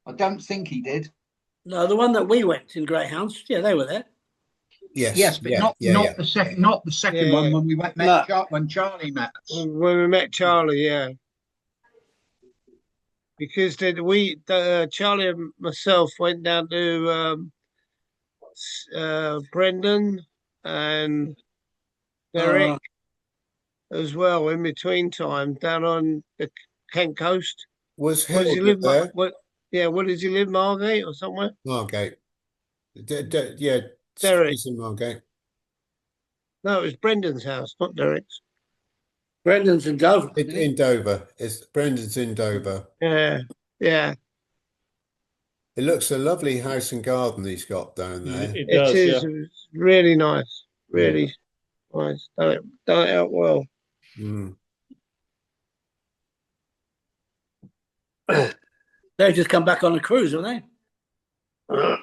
I don't think he did. No, the one that we went in Greyhounds. Yeah, they were there. Yes, but not the second. Not the second Yeah. one when we went No. when Charlie met us. When we met Charlie, yeah. Because Charlie and myself went down to Brendan and Derek as well in between time down on the Kent coast. Was Where does he Hilda live? there? Where does he live? Margate or somewhere? Margate. Derek. He's in Margate. No, it was Brendan's house, not Derek's. Brendan's in Dover. In Dover. Brendan's in Dover. Yeah, yeah. It looks a lovely house and garden he's got down there. It It does, is. yeah. It's really nice. Really nice. Done it out well. Mm. They've just come back on a cruise, haven't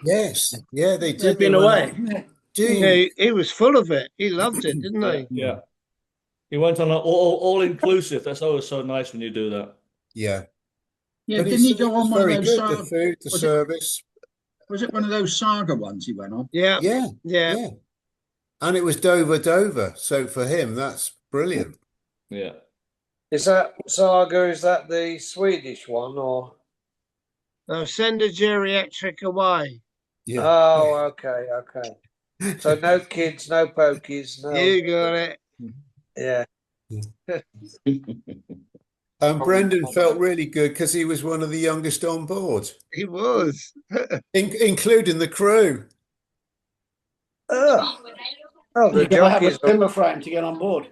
Yes. Yeah, they they? did. They've been They away. went- Yeah, he was full of it. He loved it, didn't he? Yeah. He went on an all inclusive. That's always so nice when you do that. Yeah. Yeah, But didn't he go on one of very those? good. The food, the service. Was it one of those saga ones he went on? Yeah, Yeah. yeah. Yeah. And it was Dover. So for him, that's brilliant. Yeah. Is that Saga? Is that the Swedish one or? Now send a geriatric away. Yeah. Oh, okay. So no kids, no pokies, no. You got it. Yeah. Brendan felt really good because he was one of the youngest on board, He was. including the crew. Oh, oh, the You gotta have a jockeys. timber frame to get on board.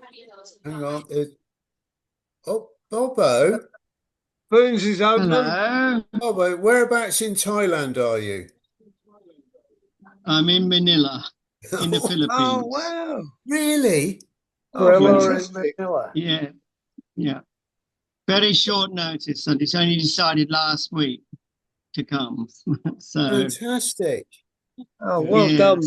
Hang on. Oh, Bobo. Boone's is open. Hello, Bobo, whereabouts in Thailand are you? I'm in Manila, in the Oh, Oh, Philippines. wow. really? Oh, Gorilla in fantastic. Manila. Yeah, yeah. Very short notice, and it's only decided last week to come. So Fantastic. Oh, well yeah, done,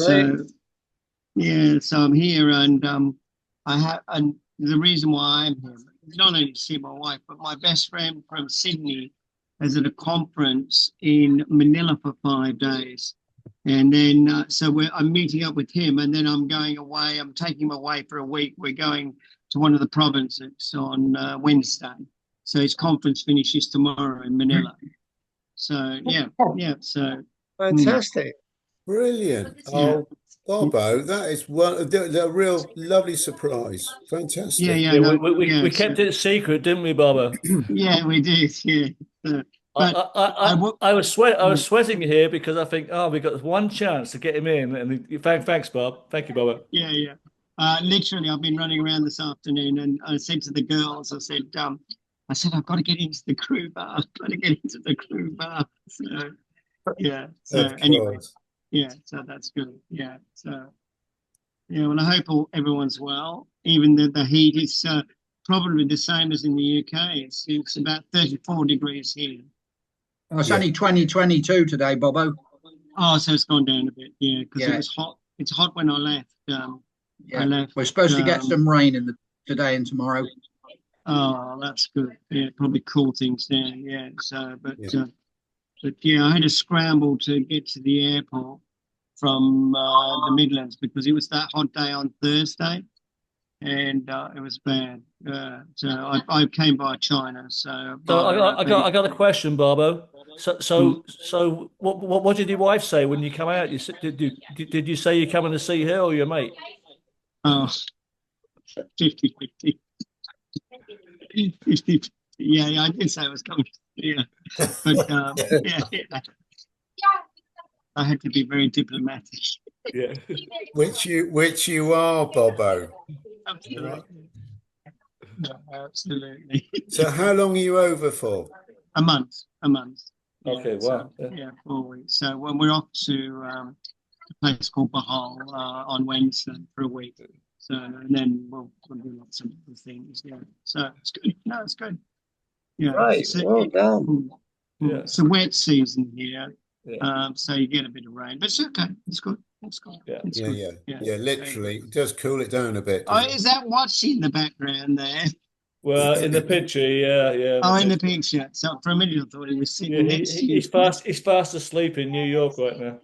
mate. so I'm here, and and the reason why I'm here, not only to see my wife, but my best friend from Sydney is at a conference in Manila for 5 days. And then, I'm meeting up with him, and then I'm going away. I'm taking him away for a week. We're going to one of the provinces on Wednesday. So his conference finishes tomorrow in Manila. So So Fantastic. Brilliant. yeah, Oh, Bobo, that is a real lovely surprise. Fantastic. Yeah, no, we kept it secret, didn't we, Barbara? yeah, we did. Yeah, but I was sweating here because I think, oh, we got one chance to get him in, and thanks, Bob. Thank you, Barbara. yeah. Literally, I've been running around this afternoon, and I said to the girls, I said, I've got to get into the crew bar. I've got to get into the crew bar. So, yeah. So Of anyway, course. yeah. So that's good. Yeah. So, yeah. Well, I hope everyone's well. Even the heat is probably the same as in the UK. It's about 34 degrees here. Oh, it's Yeah. only 2022 today, Bobo. Oh, so it's gone down a bit. Yeah, because Yeah. it was hot. It's hot when I left. I Yeah, left. we're supposed to get some rain in today and tomorrow. Oh, that's good. Yeah, probably cool things down. Yeah. So, Yeah. but yeah, I had to scramble to get to the airport from the Midlands because it was that hot day on Thursday, and it was bad. So I came by China. So So by, I got a question, Barbo. So what did your wife say when you come out? Did you say you're coming to see her or your mate? oh, 50-50. 50-50. Yeah, I did say I was coming. Yeah, but yeah, I had to be very diplomatic. Yeah. Which you are, Bobo. Absolutely. No, absolutely. So how long are you over for? A month. Yeah, Okay, so, wow. yeah, 4 weeks. So when we're off to a place called Bahal on Wednesday for a week. So and then we'll do lots of other things. Yeah. So it's good. No, it's good. Yeah. Right. Well done. Yeah. It's a wet season here. Yeah. So you get a bit of rain, but it's okay. It's good. It's good. Yeah. It's Yeah, good. yeah. Literally, it does cool it down a bit. Oh, doesn't it? is that what's in the background there? Well, in the picture, yeah. Oh, in the picture. So for a minute I thought he was Yeah, sitting next to you. he's fast asleep in New York right now.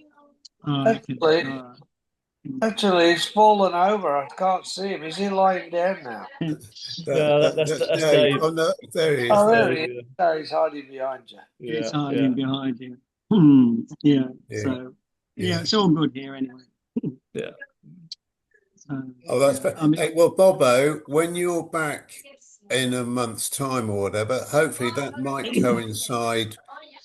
Oh, okay. Actually, he's fallen over. I can't see him. Is he lying down now? No, that's Dave. Dave. Oh, no, there he is. Oh, There. there he is. No, he's hiding behind you. It's Yeah, hiding yeah, behind you. Yeah. Yeah. So Yeah. it's all good here anyway. yeah. So, Oh, that's yeah, better. Hey, well, Bobo, when you're back in a month's time or whatever, hopefully that might coincide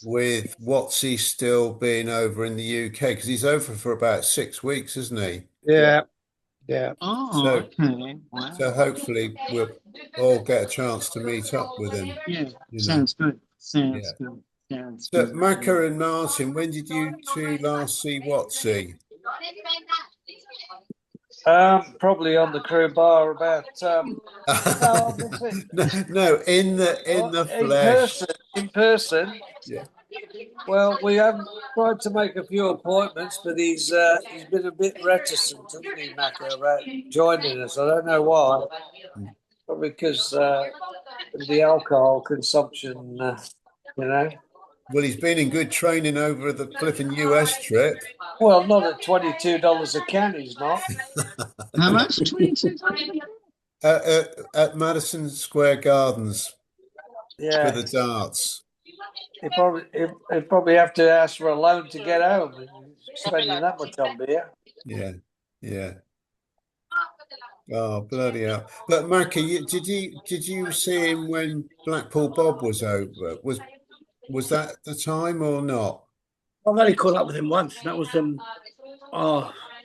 with Watsy still being over in the UK because he's over for about 6 weeks, isn't he? Yeah. Yeah. oh, So, okay. Wow. so hopefully we'll all get a chance to meet up with him. Yeah. You know. Sounds good. Sounds Yeah. good. Sounds So, good. Macca and Martin, when did you two last see Watsy? Probably on the crew bar about no, No, in the flesh. in person. Yeah. Well, we have tried to make a few appointments, but he's been a bit reticent, hasn't he, Macca, about joining us. I don't know why. Probably because of the alcohol consumption, you know. Well, he's been in good training over the flipping US trip. Well, not at $22 a can, he's not. How much? 22? At Madison Square Gardens for Yeah, the darts. he'd probably have to ask for a loan to get home. And spending that much on beer. Yeah, yeah. Oh, bloody hell! But Macca, did you see him when Blackpool Bob was over? Was that the time or not? I've only caught up with him once. That was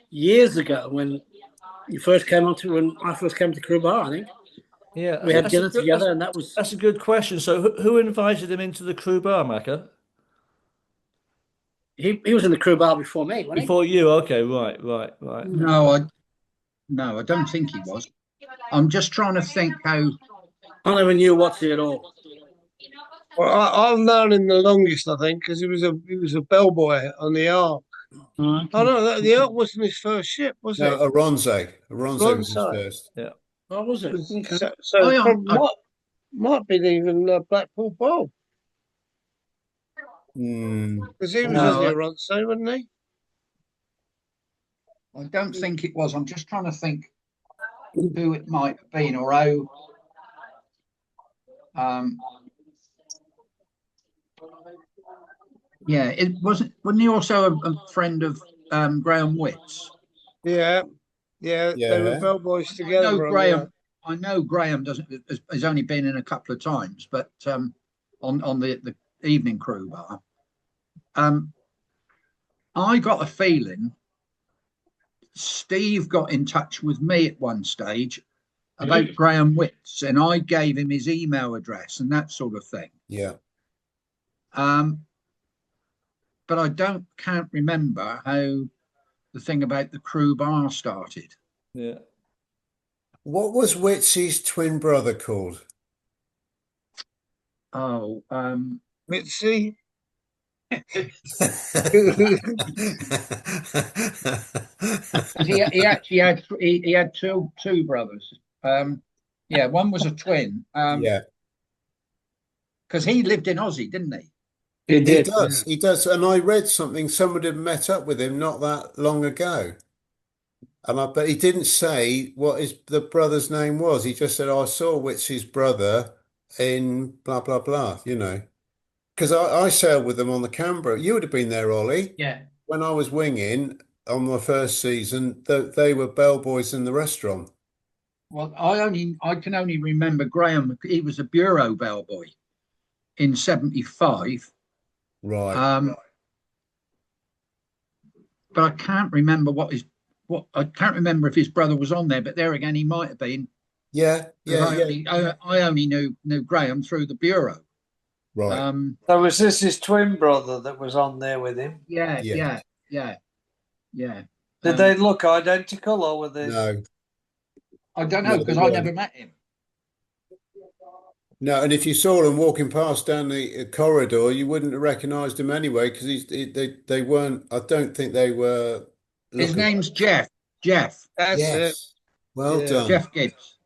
years ago when you first came when I first came to Crew Bar, I think. Yeah, We had that's a dinner good, together, and that was that's a good question. So who invited him into the crew bar, Macca? he was in the Crew Bar before me, wasn't he? Before you? Okay, right, right, right. No, I don't think he was. I'm just trying to think how. I never knew Watsy at all. Well, I've known him the longest, I think, because he was a bellboy on the Ark. Oh, Oh no, the Ark wasn't his first ship, was No, it? Aronze. Aronze was his Bronze. first. Yeah. what was it? Okay. So I, probably I, might be even Blackpool Bob, Hmm. because he was No, on the Aronze, wasn't he? I don't think it was. I'm just trying to think who it might have been or how. Yeah, it wasn't. Wasn't he also a friend of Graham Witt's? Yeah, they were Yeah. bellboys I know together on the Graham. Ark. I know Graham has only been in a couple of times, but on the evening crew bar, I got a feeling Steve got in touch with me at one stage about Graham Witts, and I gave him his email address and that sort of thing. Yeah. But I can't remember how the thing about the crew bar started. Yeah. What was Witsy's twin brother called? Oh, Mitzi. he actually had he had two brothers. Yeah, one was a twin. Yeah, Because he lived in Aussie, didn't he? He he did. does. He does. And I read something, somebody had met up with him not that long ago. But he didn't say what the brother's name was. He just said, I saw Witsy's brother in blah, blah, blah, Because I sailed with them on the Canberra. You would have been there, Ollie. Yeah. When I was winging on my first season, they were bellboys in the restaurant. Well, I can only remember Graham. He was a bureau bellboy in '75. Right. But I can't remember I can't remember if his brother was on there. But there again, he might have been. Yeah, yeah, I only knew Graham through the bureau. right. So was this his twin brother that was on there with him? Yeah. Did they look identical, or were they? No, I don't know no, they because I weren't. never met him. No, and if you saw them walking past down the corridor, you wouldn't have recognised him anyway because they weren't. I don't think they were. His name's Jeff. Jeff. That's it. Yes, well Yeah. done. Jeff Gibbs,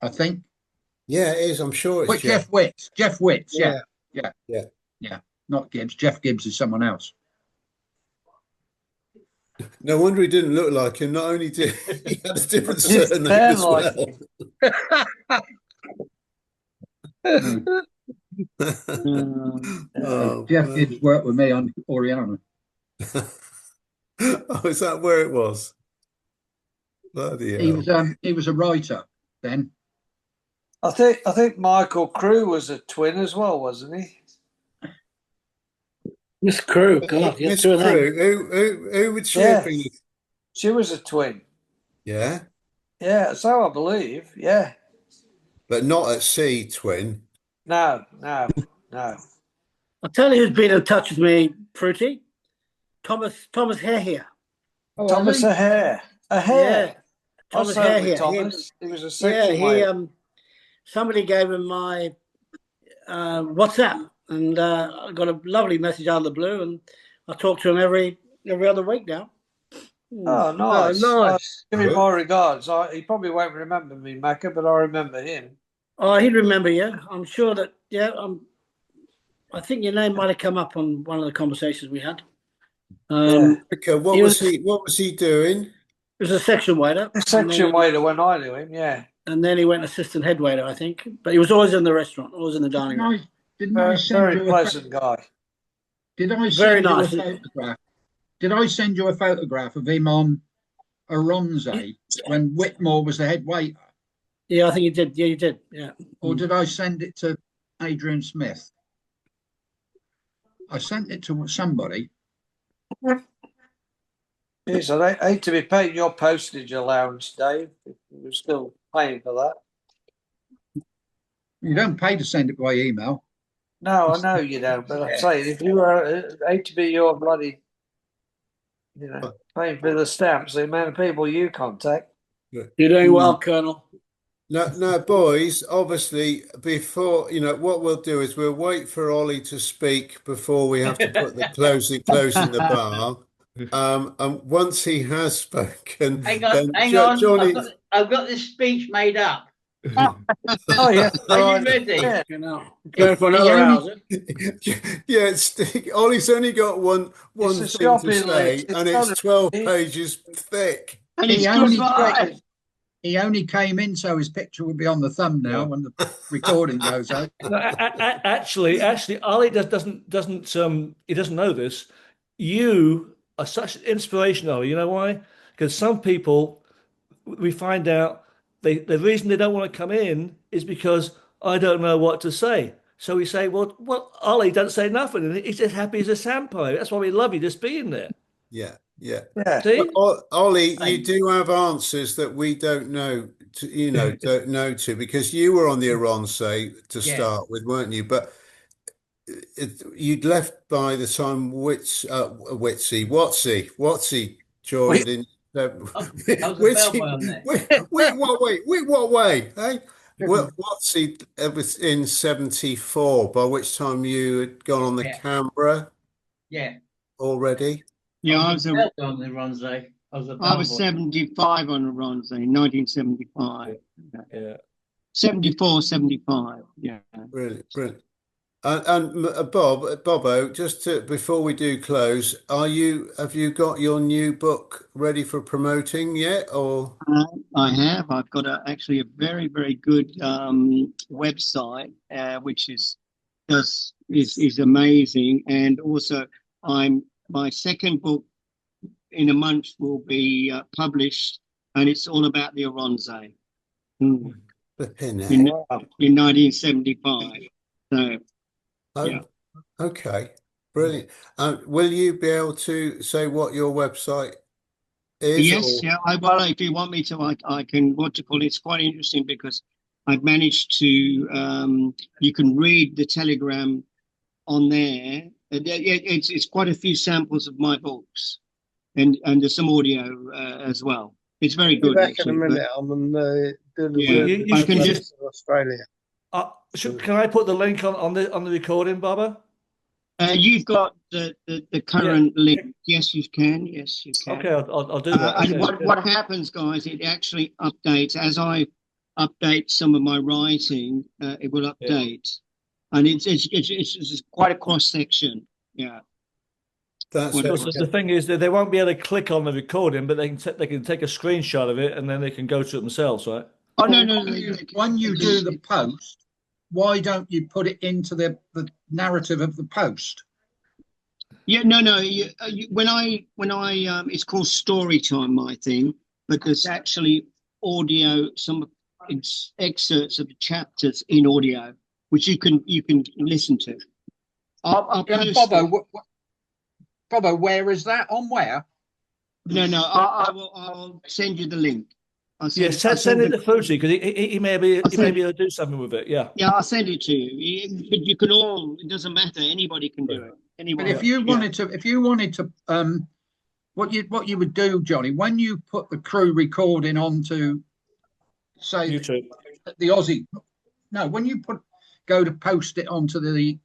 I think. Yeah, it is. I'm sure it's Jeff. Jeff Witts. Jeff Witts. Yeah. Yeah. Not Gibbs. Jeff Gibbs is someone else. No wonder he didn't look like him. Not only did he had a different Did surname sound as like well. Oh, Jeff Gibbs worked with me on Oriana. oh, is that where it was? Bloody hell. He was a writer then. I think Michael Crew was a twin as well, wasn't he? Miss Crew, God, Miss two of them. Crew, who would she Yeah. have been? She was a twin. Yeah, Yeah, so I believe. Yeah. but not at sea, twin. No. I'll tell you who's been in touch with me, Fruity. Thomas Hare here. Oh, Thomas really? Hare. Yeah. Thomas I sailed Hare with here. Thomas. He was a Yeah, section mate. somebody gave him my WhatsApp, and I got a lovely message out of the blue, and I talk to him every other week now. Oh, nice. Oh, nice. Give him my regards. He probably won't remember me, Macca, but I remember him. Oh, he'd remember you. I'm sure that. Yeah, I think your name might have come up on one of the conversations we had. Okay, what he was he doing? He was a section waiter. A section waiter when I knew him, yeah. And then he went assistant head waiter, I think. But he was always in the restaurant, always in the dining room. Didn't I send Very you pleasant guy. Did I Very send you a nice. photograph? Did I send you a photograph of him on Aronze when Whitmore was the head waiter? Yeah, I think you did. Yeah, you did. Yeah. Or did I send it to Adrian Smith? I sent it to somebody. Yes, I hate to be paying your postage allowance, Dave. If you're still paying for that. You don't pay to send it by email. No, I know you don't, but I'm saying if you were, I hate to be your bloody, paying for the stamps, the amount of people you contact. You're doing well, Colonel. No, boys, obviously, before, what we'll do is we'll wait for Ollie to speak before we have to put the closing the bar. And once he has spoken, Hang on, then hang on. Johnny. I've got this speech made up. Oh, yeah. Are you ready? Yeah. Going for another hour. Yeah, Ollie's only got one It's a thing to shopping say, list. and It's it's 12 not a- pages thick. And it's He only, goodbye. he only came in so his picture would be on the thumbnail when the recording goes out. No, actually, Ali doesn't he doesn't know this. You are such an inspiration, Ollie. You know why? Because some people, we find out the reason they don't want to come in is because I don't know what to say. So we say, well, Ollie doesn't say nothing, and he's just happy as a sandpiper. That's why we love you just being there. Yeah. Yeah. See? Ollie, you do have answers that we don't know don't know to, because you were on the Aronsay to start with, weren't you? But you'd left by the time Watsy joined in. Witsy, Wait, what way? Hey, Watsy was in 74, by which time you had gone on the Canberra Yeah. already. Yeah, I was on the Ronze. I was 75 on a Ronze, 1975. Yeah. 74, 75. Yeah. Brilliant. And Bobo, just before we do close, have you got your new book ready for promoting yet, or? I have. I've got actually a very, very good website, which is amazing. And also, my second book in a month will be published, and it's all about the Aronsay in 1975. So. Yeah. Okay, brilliant. Will you be able to say what your website is? Yes, yeah. Well, if you want me to, I can. What to call it? It's quite interesting because I've managed to. You can read the telegram on there. It's quite a few samples of my books, and there's some audio as well. It's very good. Back actually, in a minute. I'm doing You can just Australia. Can I put the link on the recording, Baba? You've got the current link. Yes, you can. Yes, you can. Okay, I'll do that. And what happens, guys? It actually updates as I update some of my writing. It will update, and it's quite a cross section. Yeah. The thing is that they won't be able to click on the recording, but they can take a screenshot of it and then they can go to it themselves, right? Oh no! When you do the post, why don't you put it into the narrative of the post? Yeah, no. When I it's called story time, my thing, but there's actually audio, some excerpts of the chapters in audio, which you can listen to. I'll post Bobo, where is that? On where? No, I'll send you the link. Send it to Fuji because he may be able to do something with it. Yeah, I'll send it to you. You can all. It doesn't matter. Anybody can do it. Anybody. But if you wanted to, what you would do, Johnny, when you put the crew recording onto, say, YouTube, the Aussie. No, when you go to post it onto the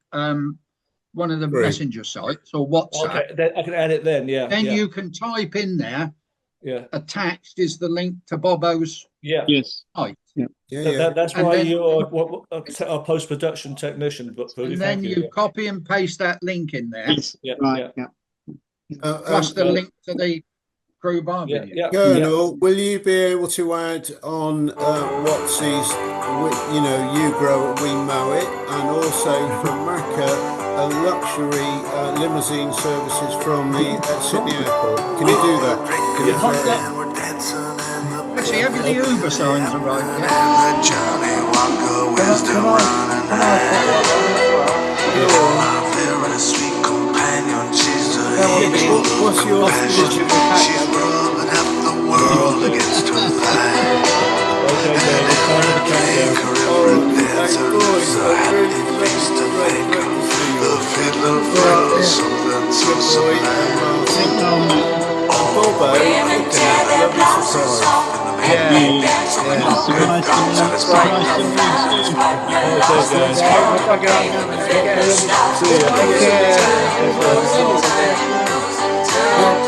one of the messenger sites or WhatsApp. Okay, I can add it then. Yeah. Then you can type in there. Yeah. Attached is the link to Bobo's. Yeah. Yes. Site. Yeah. That's why you're a post-production technician. And then you copy and paste that link in there. Yeah. Right. Yeah. Plus the link to the crew bar video. Colonel, will you be able to add on Watsy's, you grow it, we mow it, and also from Macca, luxury limousine services from the Sydney airport? Can you do that? Actually, have the Uber signs arrived yet? What's your Roy and Martin. And Bobo, look at that, lovely surprise. Yeah, See ya. Take care.